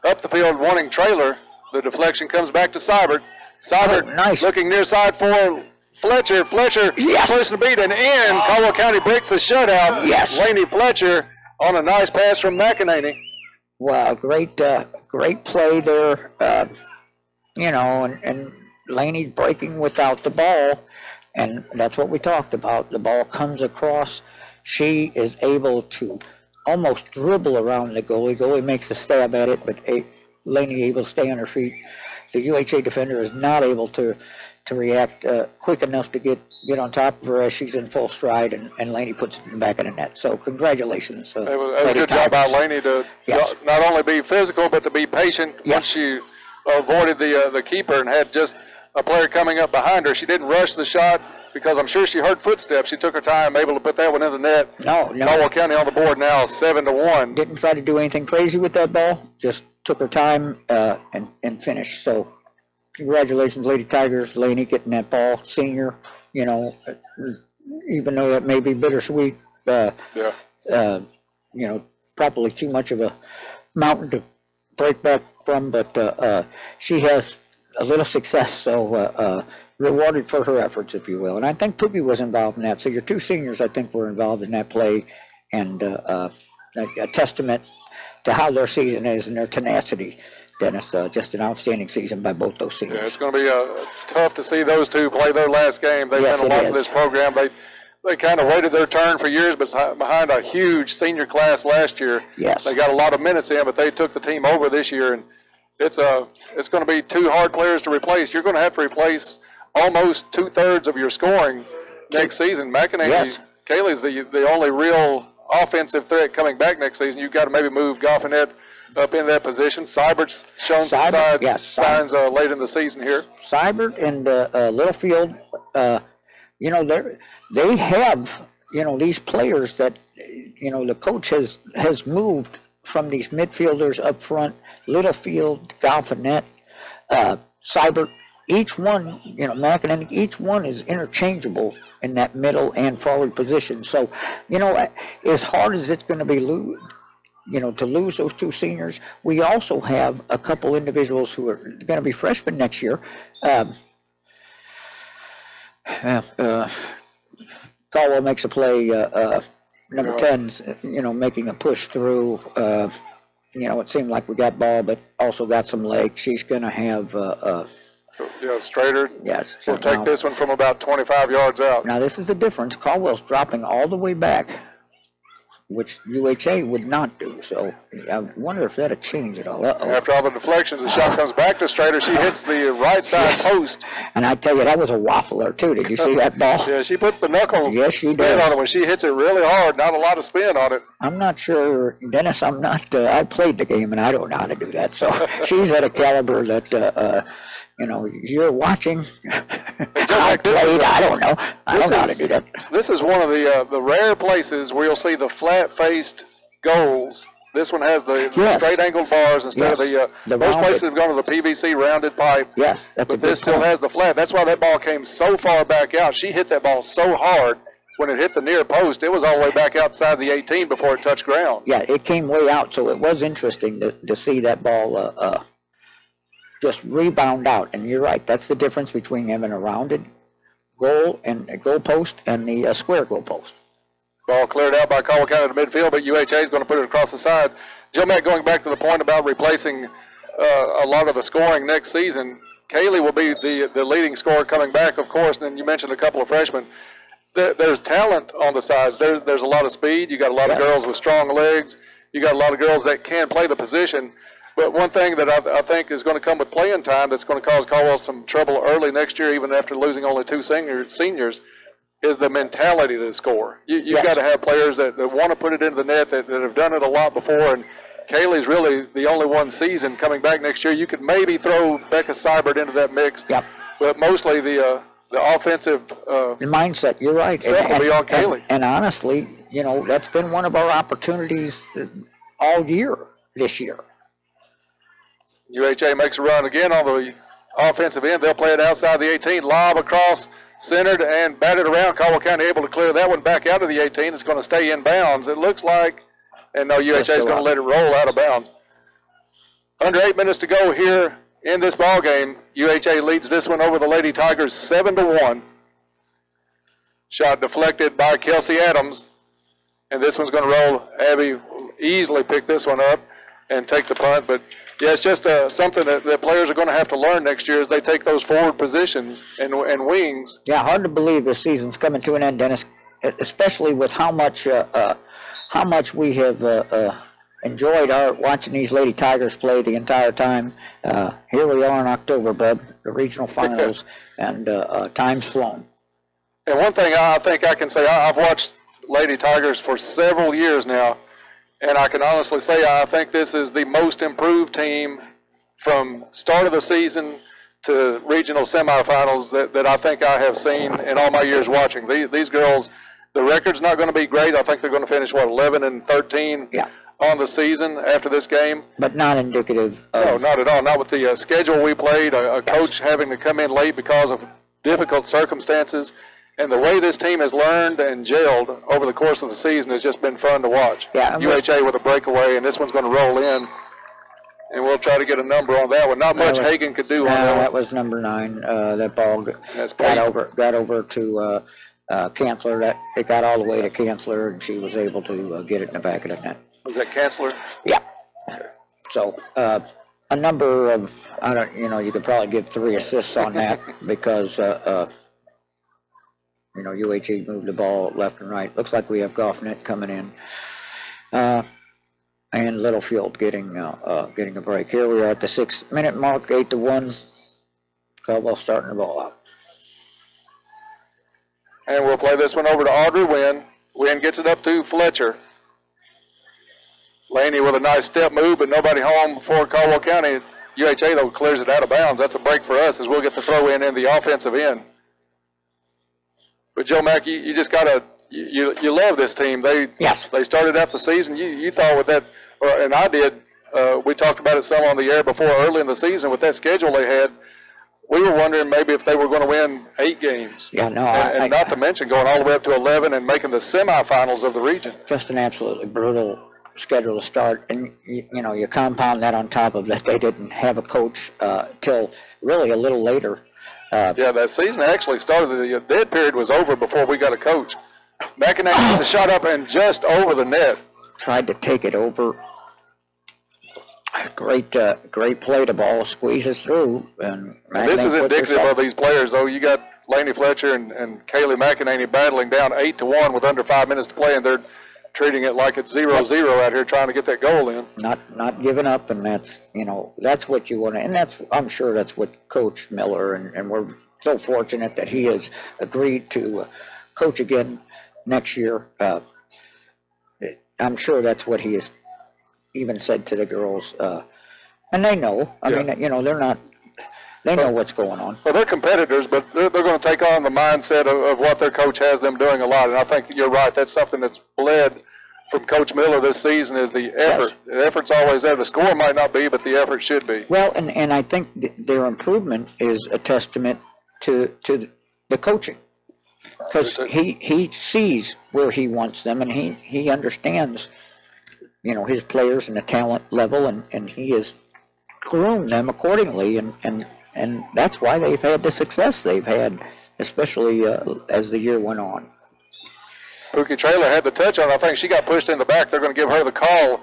up the field, wanting trailer. The deflection comes back to Seibert. Seibert nice. Looking near side for Fletcher. Fletcher pushing the beat and in. Caldwell County breaks the shutout. Yes. Laney Fletcher on a nice pass from McEnany. Wow, great play there. And Laney's breaking without the ball, and that's what we talked about. The ball comes across. She is able to almost dribble around the goalie. Goalie makes a stab at it, but Laney able to stay on her feet. The UHA defender is not able to react quick enough to get on top of her as she's in full stride, and Laney puts it in the back of the net. So congratulations. It was a good job by Laney to not only be physical, but to be patient once she avoided the keeper and had just a player coming up behind her. She didn't rush the shot because I'm sure she heard footsteps. She took her time, able to put that one in the net. No. Caldwell County on the board now, 7-1. Didn't try to do anything crazy with that ball. Just took her time and finished. So congratulations, Lady Tigers. Laney getting that ball, senior. Even though that may be bittersweet. Probably too much of a mountain to break back from, but she has a little success, so rewarded for her efforts, if you will. And I think Pookie was involved in that. So your two seniors, I think, were involved in that play, and a testament to how their season is and their tenacity. Dennis, just an outstanding season by both those seniors. Yeah, it's going to be tough to see those two play their last game. They've been a lot of this program. They kind of waited their turn for years, but behind a huge senior class last year. Yes. They got a lot of minutes in, but they took the team over this year, and it's going to be two hard players to replace. You're going to have to replace almost 2/3 of your scoring next season. McEnany, Kaylee's the only real offensive threat coming back next season. You've got to maybe move Goffinet up in that position. Seibert's shown some signs late in the season here. Seibert and Littlefield, they have, these players that, the coach has moved from these midfielders up front, Littlefield, Goffinet, Seibert, each one, McEnany, each one is interchangeable in that middle and forward position. So, as hard as it's going to be to lose those two seniors, we also have a couple individuals who are going to be freshmen next year. Caldwell makes a play, number 10's, making a push through. It seemed like we got ball, but also got some legs. She's going to have Strader. Yes. We'll take this one from about 25 yards out. Now, this is the difference. Caldwell's dropping all the way back, which UHA would not do. So I wonder if that'll change it all. After all the deflections, the shot comes back to Strader. She hits the right side post. And I tell you, that was a waffler, too. Did you see that ball? Yeah, she puts the knuckle spin on it when she hits it really hard. Not a lot of spin on it. I'm not sure, Dennis, I played the game, and I don't know how to do that. So she's at a caliber that, you're watching. I don't know. I don't know how to do that. This is one of the rare places where you'll see the flat-faced goals. This one has the straight angled bars instead of the most places have gone to the PVC rounded pipe. Yes, that's but this still has the flat. That's why that ball came so far back out. She hit that ball so hard when it hit the near post. It was all the way back outside the 18 before it touched ground. Yeah, it came way out, so it was interesting to see that ball just rebound out. And you're right, that's the difference between having a rounded goal and a goal post and the square goal post. Ball cleared out by Caldwell County to midfield, but UHA is going to put it across the side. Joe Mack, going back to the point about replacing a lot of the scoring next season, Kaylee will be the leading scorer coming back, of course, and then you mentioned a couple of freshmen. There's talent on the sides. There's a lot of speed. You got a lot of girls with strong legs. You got a lot of girls that can play the position. But one thing that I think is going to come with playing time that's going to cause Caldwell some trouble early next year, even after losing only two seniors, is the mentality to score. You've Yes. got to have players that want to put it into the net, that have done it a lot before. And Kaylee's really the only one season coming back next year. You could maybe throw Becca Seibert into that mix, Yep. but mostly the offensive The mindset, you're right. stuff will be on Kaylee. And honestly, you know, that's been one of our opportunities all year this year. UHA makes a run again on the offensive end. They'll play it outside the 18, lob across, centered, and batted around. Caldwell County able to clear that one back out of the 18. It's going to stay in bounds, it looks like. And no, UHA is going to let it roll out of bounds. Under 8 minutes to go here in this ball game. UHA leads this one over the Lady Tigers 7-1. Shot deflected by Kelsey Adams. And this one's going to roll. Abby easily picked this one up and take the punt. But, yeah, it's just something that players are going to have to learn next year as they take those forward positions and wings. Yeah, hard to believe this season's coming to an end, Dennis, especially with how much we have enjoyed watching these Lady Tigers play the entire time. Here we are in October, bub, the regional finals, and time's flown. And one thing I think I can say, I've watched Lady Tigers for several years now, and I can honestly say I think this is the most improved team from start of the season to regional semifinals that I think I have seen in all my years watching. These girls, the record's not going to be great. I think they're going to finish, 11-13 on the season after this game. But not indicative of... No, not at all. Not with the schedule we played, a coach having to come in late because of difficult circumstances. And the way this team has learned and gelled over the course of the season has just been fun to watch. Yeah, UHA with a breakaway, and this one's going to roll in. And we'll try to get a number on that one. Not much Hagan could do on that one. That was number 9. That ball got over to Chancellor. It got all the way to Chancellor, and she was able to get it in the back of the net. Was that Chancellor? Yeah. So a number of, you could probably give 3 assists on that because, UHA moved the ball left and right. Looks like we have Goffnet coming in. And Littlefield getting a break. Here we are at the 6-minute mark, 8-1. Caldwell starting the ball out. And we'll play this one over to Audrey Wynn. Wynn gets it up to Fletcher. Laney with a nice step move, but nobody home for Caldwell County. UHA, though, clears it out of bounds. That's a break for us as we'll get the throw in the offensive end. But, Joe Mack, you just got to you love this team. They started out the season. You thought with that, and I did, we talked about it some on the air before early in the season with that schedule they had. We were wondering maybe if they were going to win 8 games. Yeah, no. And not to mention going all the way up to 11 and making the semifinals of the region. Just an absolutely brutal schedule to start. And, you compound that on top of that they didn't have a coach till really a little later. Yeah, that season actually started. The dead period was over before we got a coach. McInerney gets a shot up and just over the net. Tried to take it over. Great play. The ball squeezes through. And this is indicative of these players, though. You got Laney Fletcher and Kaylee McInerney battling down 8-1 with under 5 minutes to play, and they're treating it like it's 0-0 out here trying to get that goal in. Not giving up, and that's that's what you want to, and I'm sure that's what Coach Miller and we're so fortunate that he has agreed to coach again next year. I'm sure that's what he has even said to the girls, and they know. I mean, they're not. They know what's going on. Well, they're competitors, but they're going to take on the mindset of what their coach has them doing a lot. And I think you're right. That's something that's bled from Coach Miller this season is the effort. Yes. The effort's always there. The score might not be, but the effort should be. Well, and I think their improvement is a testament to the coaching. Because he sees where he wants them, and he understands, his players and the talent level, and he has groomed them accordingly, and that's why they've had the success they've had, especially as the year went on. Pookie Traylor had the touch on. I think she got pushed in the back. They're going to give her the call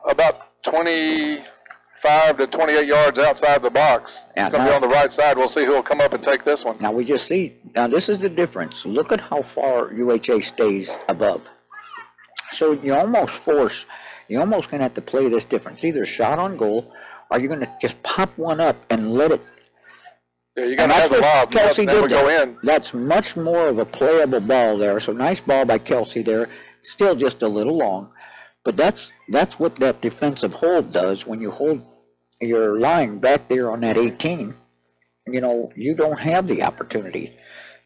about 25 to 28 yards outside the box. It's going to be on the right side. We'll see who will come up and take this one. Now we just see. Now this is the difference. Look at how far UHA stays above. So you almost going to have to play this difference. Either shot on goal, or you're going to just pop one up and let it Yeah, you got to have the lob. Kelsey did go in. That's much more of a playable ball there. So nice ball by Kelsey there. Still just a little long, but that's what that defensive hold does when you hold your line back there on that 18. You know, you don't have the opportunity.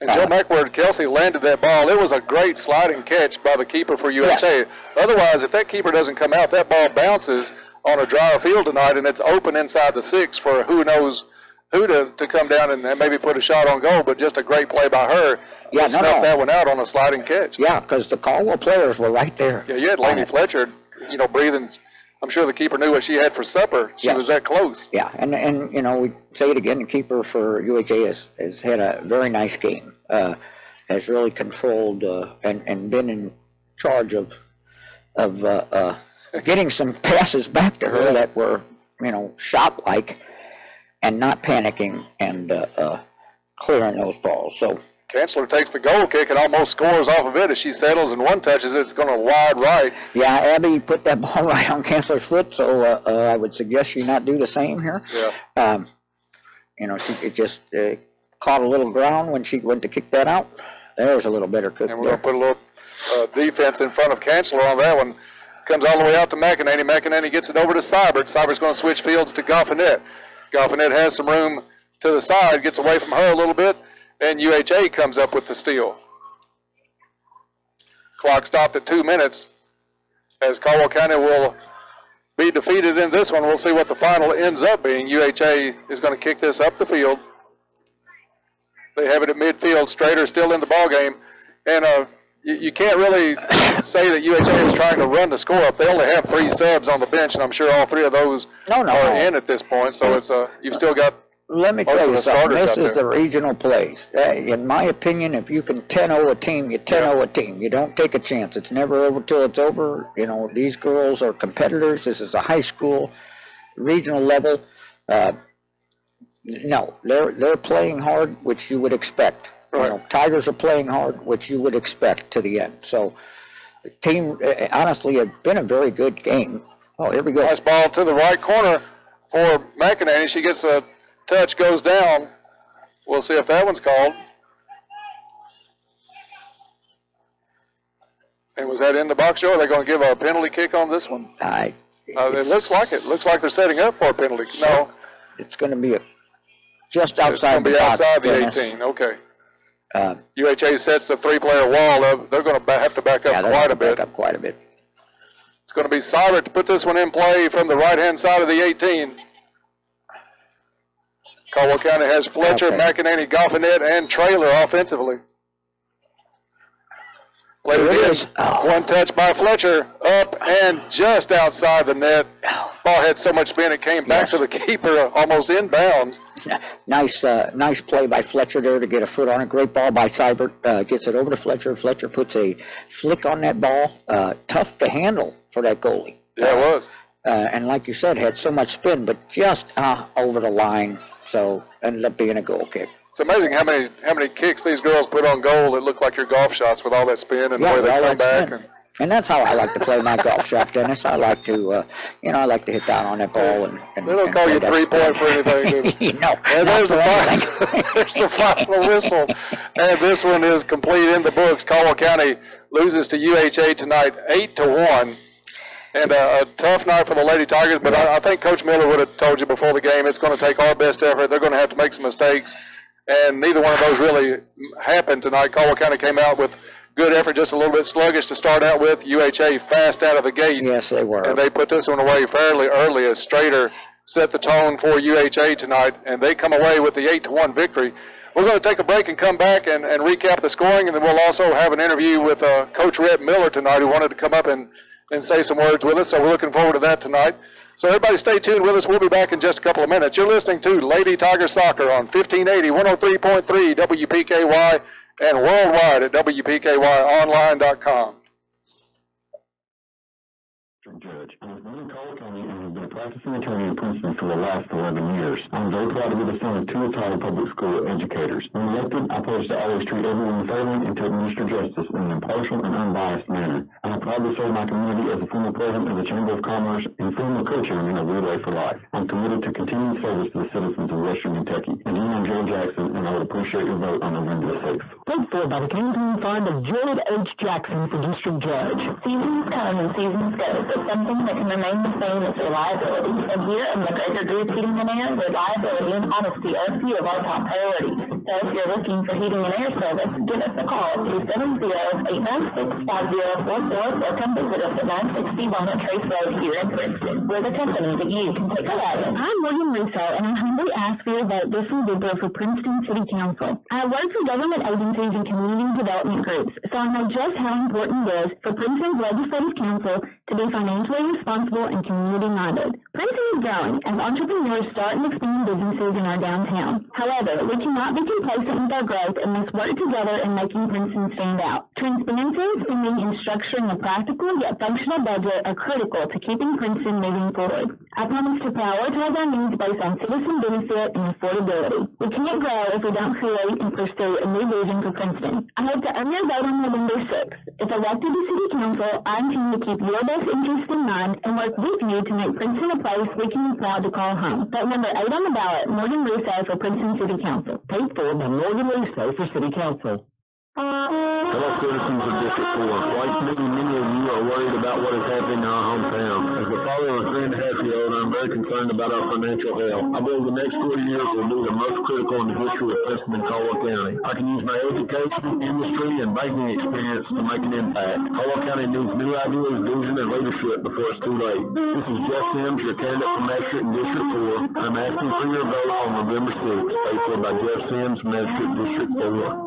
And Joe McWord, Kelsey landed that ball. It was a great sliding catch by the keeper for UHA. Yes. Otherwise, if that keeper doesn't come out, that ball bounces on a drier field tonight, and it's open inside the 6 for who knows who to come down and maybe put a shot on goal. But just a great play by her. Yeah, snuffed that one out on a sliding catch. Yeah, because the Caldwell players were right there. Yeah, you had Lainey Fletcher, you know, breathing. I'm sure the keeper knew what she had for supper. She was that close. Yeah, and you know, we say it again, the keeper for UHA has had a very nice game. Has really controlled and been in charge of getting some passes back to her that were, you know, shot-like and not panicking and clearing those balls. So Chancellor takes the goal kick and almost scores off of it as she settles and one touches it. It's going to wide right. Yeah, Abby put that ball right on Chancellor's foot, so I would suggest she not do the same here. Yeah. You know, she just caught a little ground when she went to kick that out. There's a little better cook. And we're going to put a little defense in front of Chancellor on that one. Comes all the way out to McEnany. McEnany gets it over to Seibert. Seibert's going to switch fields to Goffinette. Goffinette has some room to the side, gets away from her a little bit, and UHA comes up with the steal. Clock stopped at 2 minutes as Caldwell County will be defeated in this one. We'll see what the final ends up being. UHA is going to kick this up the field. They have it at midfield. Strader still in the ball game, and you can't really say that UHA is trying to run the score up. They only have 3 subs on the bench, and I'm sure all 3 of those are in at this point. So it's you've still got. Let me tell you something. This is the regional plays. In my opinion, if you can 10-0 a team, you 10-0 a team. You don't take a chance. It's never over till it's over. You know, these girls are competitors. This is a high school, regional level. No, they're playing hard, which you would expect. Right. You know, Tigers are playing hard, which you would expect to the end. So the team, honestly, has been a very good game. Oh, here we go. Nice ball to the right corner for McEnany. She gets a touch, goes down. We'll see if that one's called. And was that in the box, Joe? Are they going to give a penalty kick on this one? It looks like it. Looks like they're setting up for a penalty. No. It's going to be just outside the box. It's going to be outside the 18. Okay. UHA sets the 3-player wall up. They're going to have to back up quite a bit. It's going to be Seibert to put this one in play from the right-hand side of the 18. Caldwell County has Fletcher, McEnany, Goffinette, and Trailer offensively. Played it in. One touch by Fletcher, up and just outside the net. Ball had so much spin it came back to the keeper, almost inbounds. Nice play by Fletcher there to get a foot on it. Great ball by Seibert. Gets it over to Fletcher. Fletcher puts a flick on that ball. Tough to handle for that goalie. Yeah, it was. And like you said, had so much spin, but just over the line. So ended up being a goal kick. It's amazing how many kicks these girls put on goal that look like your golf shots with all that spin and the way they come back. And that's how I like to play my golf shot, Dennis. I like to, I like to hit down on that ball and they don't call you 3 points for anything. No. And there's the final whistle. And this one is complete in the books. Caldwell County loses to UHA tonight, 8-1. And a tough night for the Lady Tigers, but I think Coach Miller would have told you before the game it's going to take our best effort. They're going to have to make some mistakes, and neither one of those really happened tonight. Caldwell County came out with good effort, just a little bit sluggish to start out with. UHA fast out of the gate. Yes, they were. And they put this one away fairly early as Strader set the tone for UHA tonight, and they come away with the 8-1 victory. We're going to take a break and come back and recap the scoring, and then we'll also have an interview with Coach Rhett Miller tonight, who wanted to come up and say some words with us, so we're looking forward to that tonight. So everybody stay tuned with us. We'll be back in just a couple of minutes. You're listening to Lady Tiger Soccer on 1580, 103.3 WPKY, and worldwide at WPKYonline.com. Judge, I was born in Caldwell County and have been a practicing attorney in Princeton for the last 11 years. I'm I'm very proud to be the son of two retired public school educators. When elected, I pledge to always treat everyone fairly and to administer justice in an impartial and unbiased manner. I am proud to serve my community as a former president of the Chamber of Commerce and former co-chairman of Relay for Life. I'm committed to continued service to the citizens of Western Kentucky. Again, I'm Joe Jackson, and I would appreciate your vote on November the 6th. Paid for by the campaign fund of Gerald H. Jackson for District Judge. Seasons come and seasons go, but something that can remain the same is reliability. And here at McGregor Group Heating and Air, reliability and honesty are a few of our top priorities. So if you're looking for heating and air service, give us a call at 270-896-5044 or come visit us at 961 at Trace Road here in Princeton. We're the company that you can take a ride in. I'm William Russo, and I humbly ask for your vote this November for Princeton City Council. I work for government agencies and community development groups, so I know just how important it is for Princeton's Legislative Council to be financially responsible and community-minded. Princeton is growing as entrepreneurs start and expand businesses in our downtown. However, we cannot be complacent with our growth and must work together in making Princeton stand out. Transparency, spending, and structuring a practical yet functional budget are critical to keeping Princeton moving forward. I promise to prioritize our needs based on citizen benefit and affordability. We can't grow if we don't create and pursue a new vision for Princeton. I hope to earn your vote on November 6th. If elected to City Council, I intend to keep your best interests in mind and work with you to make Princeton a place we can be proud to call home. Vote number 8 on the ballot, Morgan Russo for Princeton City Council. Paid for by Morgan Russo for City Council. Hello, citizens of District 4. Like many of you are worried about what is happening in our hometown. As the father of a 3.5-year-old, I'm very concerned about our financial health. I believe the next 40 years will be the most critical in the history of Princeton and Caldwell County. I can use my education, industry, and banking experience to make an impact. Caldwell County needs new ideas, vision, and leadership before it's too late. This is Jeff Sims, your candidate for Magistrate in District 4. I'm asking for your vote on November 6th. Paid for by Jeff Sims, Magistrate District 4.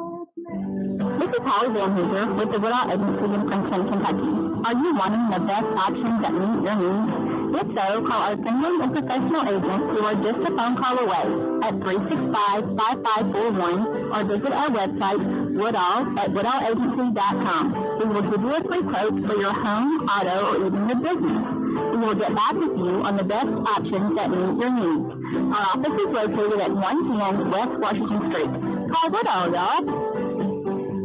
This is Holly Van Hoover with the Woodall Agency in Princeton, Kentucky. Are you wanting the best options that meet your needs? If so, call our friendly and professional agents who are just a phone call away at 365-5541 or visit our website, woodallagency.com. We will give you a free quote for your home, auto, or even your business. We will get back with you on the best options that meet your needs. Our office is located at 110 West Washington Street. Call Woodall, y'all.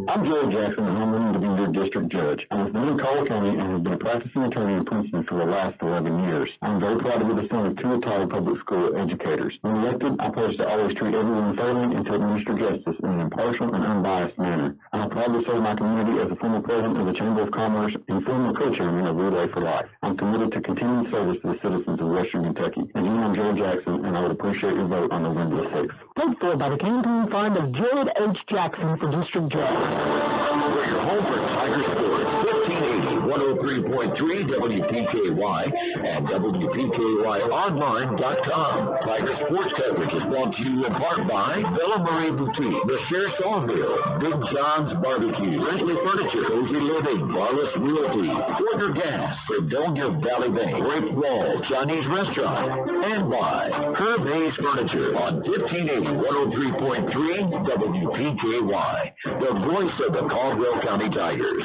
I'm Joe Jackson, and I'm running to be your district judge. I'm with Caldwell County and have been a practicing attorney in Princeton for the last 11 years. I'm very proud to be the son of two retired public school educators. When elected, I pledge to always treat everyone fairly and to administer justice in an impartial and unbiased manner. I'm proud to serve my community as a former president of the Chamber of Commerce and former co-chairman of Relay for Life. I'm committed to continued service to the citizens of Western Kentucky. Again, I'm Joe Jackson, and I would appreciate your vote on November the 6th. Paid for by the campaign fund of Gerald H. Jackson for District Judge. We're your home for Tiger Sports, 1580, 103.3 WPKY and WPKYonline.com. Tiger Sports coverage is brought to you in part by Bella Marie Boutique, The Share Sawmill, Big John's Barbecue, Rentley Furniture, Cozy Living, Barless Realty, Forger Gas, Fredonia Valley Bank, Grape Wall, Chinese Restaurant, and by Herb Hayes Furniture on 1580, 103.3 WPKY, the voice of the Caldwell County Tigers.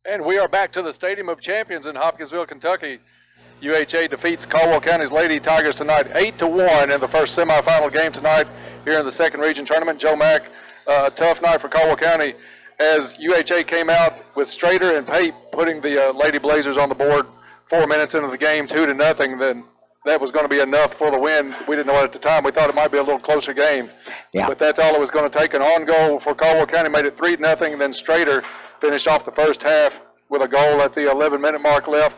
And we are back to the Stadium of Champions in Hopkinsville, Kentucky. UHA defeats Caldwell County's Lady Tigers tonight 8-1 in the first semifinal game tonight here in the second region tournament. Joe Mack, a tough night for Caldwell County as UHA came out with Strader and Pape putting the Lady Blazers on the board 4 minutes into the game, 2-0. Then that was going to be enough for the win. We didn't know it at the time. We thought it might be a little closer game. Yeah. But that's all it was going to take. An on goal for Caldwell County made it 3-0. And then Strader finished off the first half with a goal at the 11-minute mark left.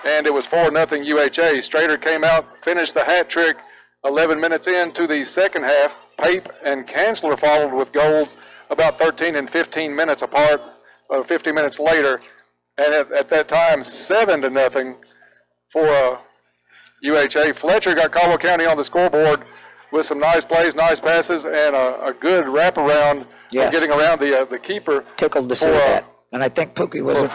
And it was 4-0 UHA. Strader came out, finished the hat trick 11 minutes into the second half. Pape and Chancellor followed with goals about 13 and 15 minutes apart, 50 minutes later. And at that time, 7-0 for UHA. Fletcher got Caldwell County on the scoreboard with some nice plays, nice passes, and a good wraparound getting around the keeper. Tickled to see that. And I think Pookie was I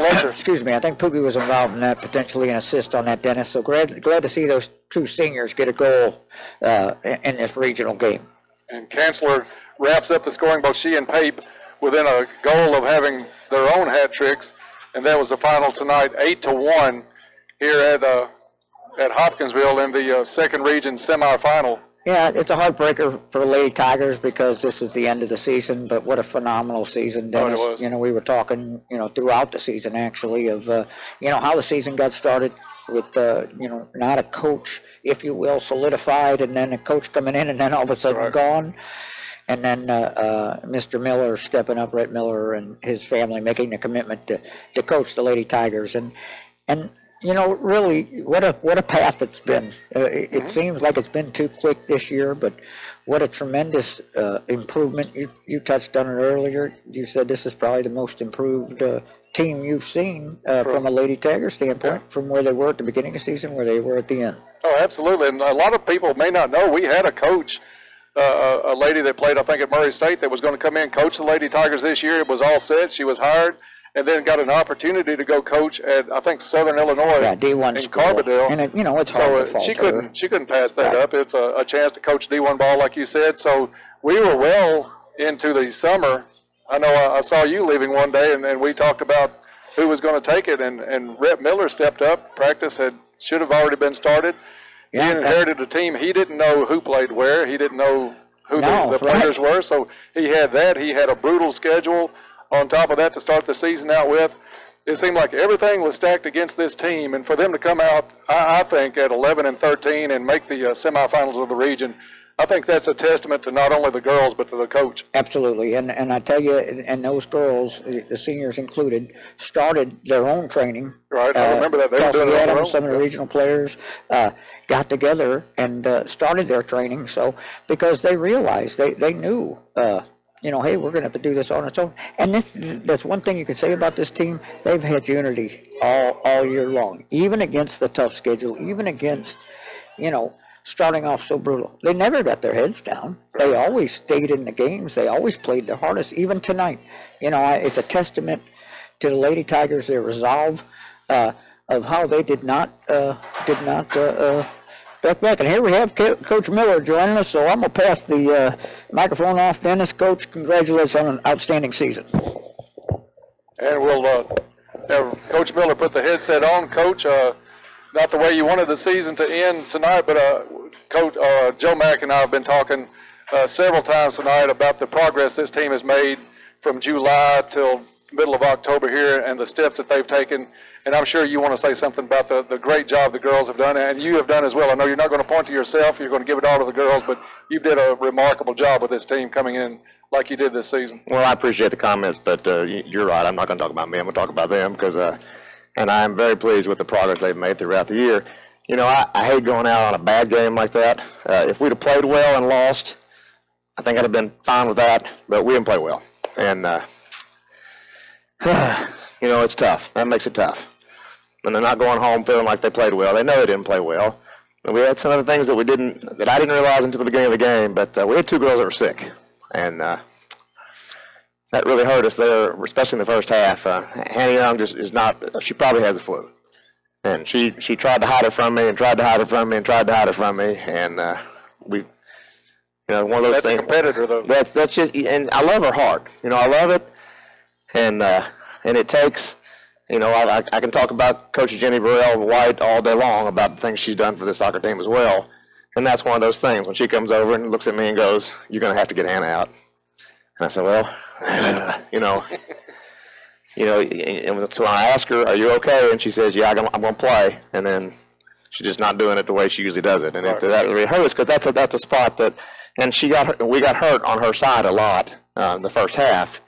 think Pookie was involved in that, potentially an assist on that, Dennis. So glad to see those two seniors get a goal in this regional game. And Chancellor wraps up the scoring, both she and Pape, within a goal of having their own hat tricks. And that was the final tonight, 8-1 here at at Hopkinsville in the second region semifinal. Yeah, it's a heartbreaker for the Lady Tigers because this is the end of the season, but what a phenomenal season, Dennis. Oh, it was. You know, we were talking, you know, throughout the season actually of, you know, how the season got started with, you know, not a coach, if you will, solidified, and then a coach coming in and then all of a sudden gone. And then Mr. Miller stepping up, Rhett Miller and his family making the commitment to coach the Lady Tigers. And you know, really, what a path it's been. It seems like it's been too quick this year, but what a tremendous improvement. You touched on it earlier. You said this is probably the most improved team you've seen from a Lady Tiger standpoint, from where they were at the beginning of the season, where they were at the end. Oh, absolutely. And a lot of people may not know, we had a coach, a lady that played, I think, at Murray State that was going to come in and coach the Lady Tigers this year. It was all set. She was hired. And then got an opportunity to go coach at, I think, Southern Illinois D1 in Carbondale. And you know, it's hard to fault she couldn't pass that up. It's a chance to coach D1 ball, like you said. So we were well into the summer. I know I saw you leaving one day, and we talked about who was going to take it. And Rhett Miller stepped up. Practice should have already been started. He inherited a team. He didn't know who played where. He didn't know who the players were. So he had that. He had a brutal schedule on top of that to start the season out with. It seemed like everything was stacked against this team, and for them to come out, I think, at 11-13 and make the semifinals of the region, I think that's a testament to not only the girls but to the coach. Absolutely, and I tell you, and those girls, the seniors included, started their own training. Right, I remember that. They were doing it on their own. Some of the regional players got together and started their training. So because they realized they knew. You know, hey, we're going to have to do this on its own. And that's one thing you can say about this team. They've had unity all year long, even against the tough schedule, even against, you know, starting off so brutal. They never got their heads down. They always stayed in the games. They always played their hardest, even tonight. You know, it's a testament to the Lady Tigers, their resolve of how they did not back. And here we have Coach Miller joining us, so I'm going to pass the microphone off. Dennis, Coach, congratulations on an outstanding season. And we'll have Coach Miller put the headset on. Coach, not the way you wanted the season to end tonight, but Coach Joe Mack and I have been talking several times tonight about the progress this team has made from July till middle of October here and the steps that they've taken. And I'm sure you want to say something about the great job the girls have done, and you have done as well. I know you're not going to point to yourself. You're going to give it all to the girls, but you did a remarkable job with this team coming in like you did this season. Well, I appreciate the comments, but you're right. I'm not going to talk about me. I'm going to talk about them because, and I am very pleased with the progress they've made throughout the year. You know, I hate going out on a bad game like that. If we'd have played well and lost, I think I'd have been fine with that, but we didn't play well. And, you know, it's tough. That makes it tough. And they're not going home feeling like they played well. They know they didn't play well. And we had some of the things that I didn't realize until the beginning of the game, but we had two girls that were sick. And that really hurt us there, especially in the first half. Hannah Young just is not, she probably has the flu. And she tried to hide it from me and tried to hide it from me and tried to hide it from me. And we, you know, one of those things. That's a competitor, though. That's just, and I love her heart. You know, I love it. And it takes, you know, I can talk about Coach Jenny Burrell White all day long about the things she's done for the soccer team as well. And that's one of those things. When she comes over and looks at me and goes, "You're going to have to get Hannah out." And I said, well, you know, and so I asked her, "Are you okay?" And she says, "Yeah, I'm going to play." And then she's just not doing it the way she usually does it. And that really hurts because that's a spot that, and we got hurt on her side a lot in the first half.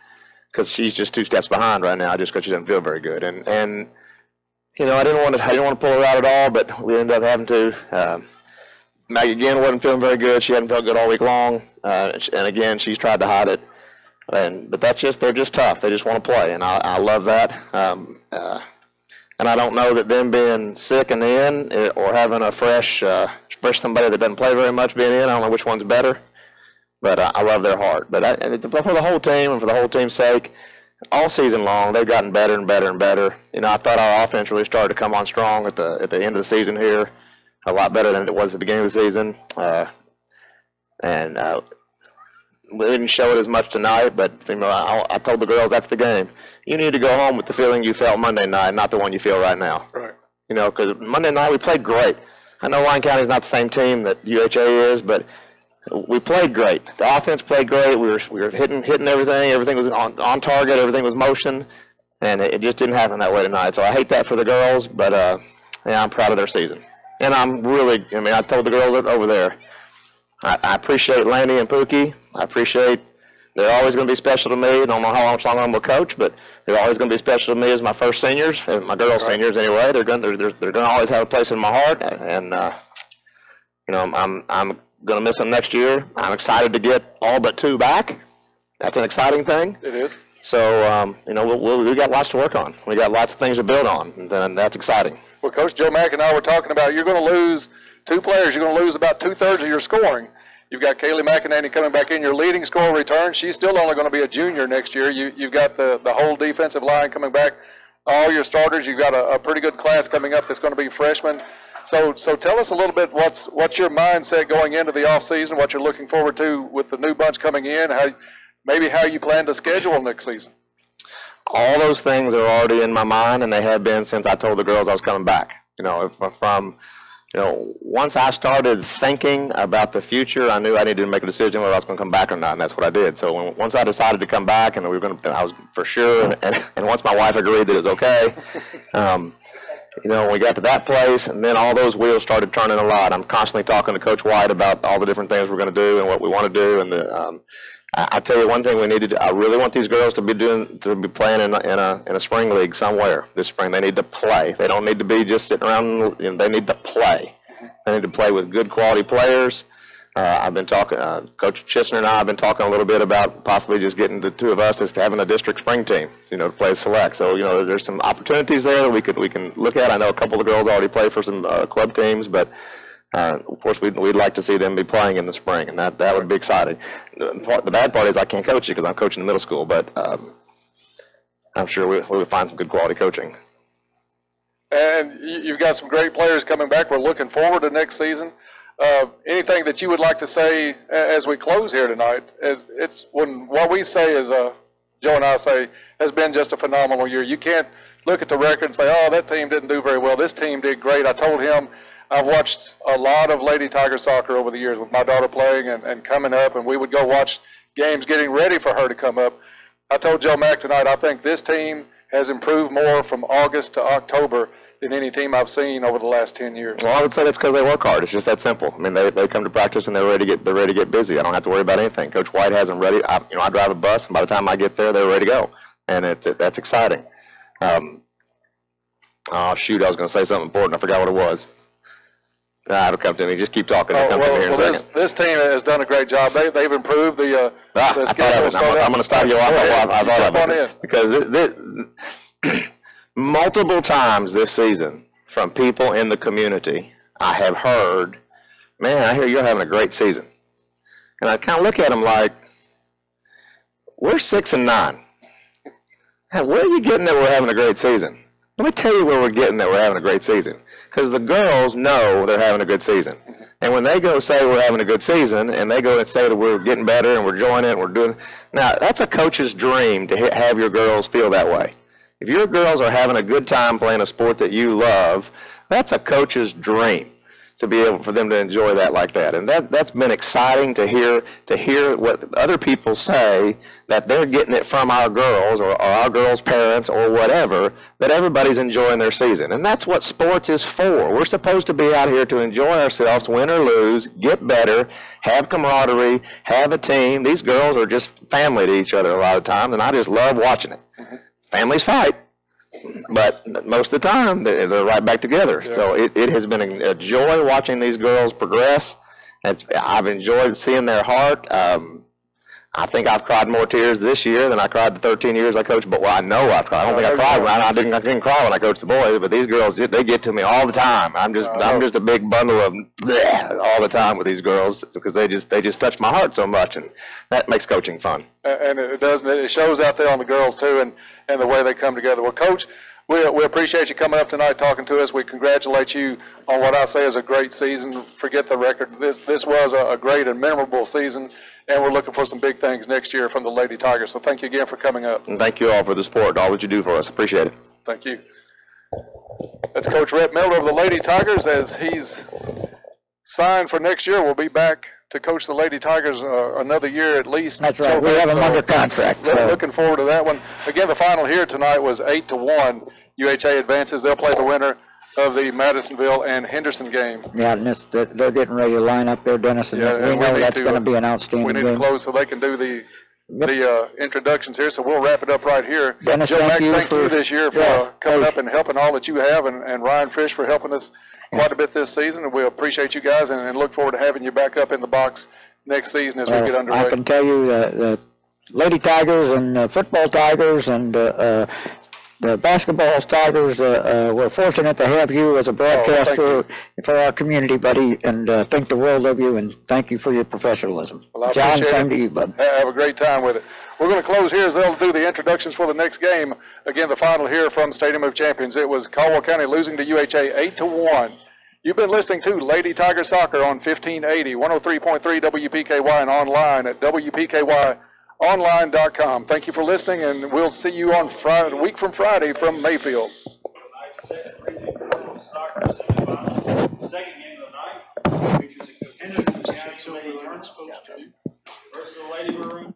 Because she's just 2 steps behind right now, just because she doesn't feel very good, and you know I didn't want to pull her out at all, but we ended up having to. Maggie again wasn't feeling very good. She hadn't felt good all week long, and again she's tried to hide it, but they're just tough. They just want to play, and I love that. And I don't know that them being sick in the end or having a fresh somebody that doesn't play very much being in, I don't know which one's better. But I love their heart. But for the whole team and for the whole team's sake, all season long, they've gotten better and better and better. You know, I thought our offense really started to come on strong at the end of the season here, a lot better than it was at the beginning of the season. We didn't show it as much tonight, but you know, I told the girls after the game, you need to go home with the feeling you felt Monday night, not the one you feel right now. Right. You know, because Monday night we played great. I know Lyon County's not the same team that UHA is, but we played great. The offense played great. We were hitting everything. Everything was on target. Everything was motion, and it just didn't happen that way tonight. So I hate that for the girls, but yeah, I'm proud of their season. And I'm really, I mean, I told the girls over there, I appreciate Lanny and Pookie. I appreciate, they're always going to be special to me. I don't know how long I'm going to coach, but they're always going to be special to me as my first seniors, my girls' seniors anyway. They're going to always have a place in my heart, and you know, I'm going to miss them next year. I'm excited to get all but 2 back. That's an exciting thing. It is. So you know, we got lots to work on. We got lots of things to build on, and that's exciting. Well, Coach Joe Mack and I were talking about you're going to lose 2 players. You're going to lose about 2/3 of your scoring. You've got Kaylee McEnany coming back in, your leading scorer return. She's still only going to be a junior next year. You've got the whole defensive line coming back, all your starters. You've got a pretty good class coming up that's going to be freshmen. So tell us a little bit what's your mindset going into the off season, what you're looking forward to with the new bunch coming in, how you plan to schedule next season. All those things are already in my mind, and they have been since I told the girls I was coming back. You know, once I started thinking about the future, I knew I needed to make a decision whether I was going to come back or not, and that's what I did. So once I decided to come back, and I was for sure, and once my wife agreed that it was okay, you know, when we got to that place, and then all those wheels started turning a lot. I'm constantly talking to Coach White about all the different things we're going to do and what we want to do, and I'll tell you one thing we need to do. I really want these girls to be playing in a spring league somewhere this spring. They need to play. They don't need to be just sitting around. You know, they need to play. They need to play with good quality players. I've been talking. Coach Chisner and I have been talking a little bit about possibly just getting the 2 of us as having a district spring team. You know, to play select. So you know, there's some opportunities there that we can look at. I know a couple of the girls already play for some club teams, but. Of course, we'd like to see them be playing in the spring, and that would be exciting. The bad part is I can't coach you because I'm coaching the middle school, but I'm sure we'll find some good quality coaching. And you've got some great players coming back. We're looking forward to next season. Anything that you would like to say as we close here tonight? What we say is, Joe and I say, has been just a phenomenal year. You can't look at the record and say, oh, that team didn't do very well. This team did great. I told him, I've watched a lot of Lady Tiger soccer over the years with my daughter playing and coming up, and we would go watch games getting ready for her to come up. I told Joe Mack tonight, I think this team has improved more from August to October than any team I've seen over the last 10 years. Well, I would say that's because they work hard. It's just that simple. I mean, they come to practice and they're ready to get busy. I don't have to worry about anything. Coach White has them ready. I drive a bus, and by the time I get there, they're ready to go, and that's exciting. Oh shoot, I was going to say something important. I forgot what it was. It'll come to me. Just keep talking. It'll come to me here in a second. This team has done a great job. They've improved the schedule. I'm going to stop you off. I thought of it. Because multiple times this season from people in the community, I have heard, man, I hear you're having a great season. And I kind of look at them like, we're 6-9. Where are you getting that we're having a great season? Let me tell you where we're getting that we're having a great season. Because the girls know they're having a good season. And when they go say we're having a good season, and they go and say that we're getting better and we're enjoying it and we're doing, now that's a coach's dream to have your girls feel that way. If your girls are having a good time playing a sport that you love, that's a coach's dream to be able for them to enjoy that like that. And that's been exciting to hear what other people say, that they're getting it from our girls or our girls' parents or whatever, that everybody's enjoying their season. And that's what sports is for. We're supposed to be out here to enjoy ourselves, win or lose, get better, have camaraderie, have a team. These girls are just family to each other a lot of times, and I just love watching it. Families fight, but most of the time they're right back together. Yeah. So it has been a joy watching these girls progress. I've enjoyed seeing their heart. I think I've cried more tears this year than I cried the 13 years I coached. But I know I've cried. I don't think I cried. I didn't cry when I coached the boys. But these girls, they get to me all the time. I'm just a big bundle of bleh all the time with these girls because they just touch my heart so much, and that makes coaching fun. And it does. It shows out there on the girls too, and the way they come together. Well, Coach, we appreciate you coming up tonight talking to us. We congratulate you on what I say is a great season. Forget the record. This was a great and memorable season, and we're looking for some big things next year from the Lady Tigers. So thank you again for coming up. And thank you all for the support and all that you do for us. Appreciate it. Thank you. That's Coach Rhett Miller of the Lady Tigers as he's signed for next year. We'll be back to coach the Lady Tigers another year at least. That's right. We have them under contract. Looking forward to that one. Again, the final here tonight was 8-1. UHA advances. They'll play the winner of the Madisonville and Henderson game. Yeah, and they're getting ready to line up there, Dennis, and we know that's going to be an outstanding game. We need to close so they can do the introductions here. So we'll wrap it up right here. Dennis, Joe thank Mack, you this year for coming up and helping all that you have, and Ryan Fish for helping us quite a bit this season. And we appreciate you guys and look forward to having you back up in the box next season as we get underway. I can tell you the Lady Tigers and football Tigers and the basketball Tigers, we're fortunate to have you as a broadcaster for our community, buddy, and think the world of you, and thank you for your professionalism. Well, John, same to you, bud. Have a great time with it. We're going to close here as they'll do the introductions for the next game. Again, the final here from Stadium of Champions. It was Caldwell County losing to UHA 8-1. You've been listening to Lady Tiger Soccer on 1580, 103.3 WPKY, and online at WPKYonline.com. Thank you for listening, and we'll see you on Friday, a week from Friday from Mayfield. Second game of the night features a Henderson County Lady Tournament versus the Lady Maroon.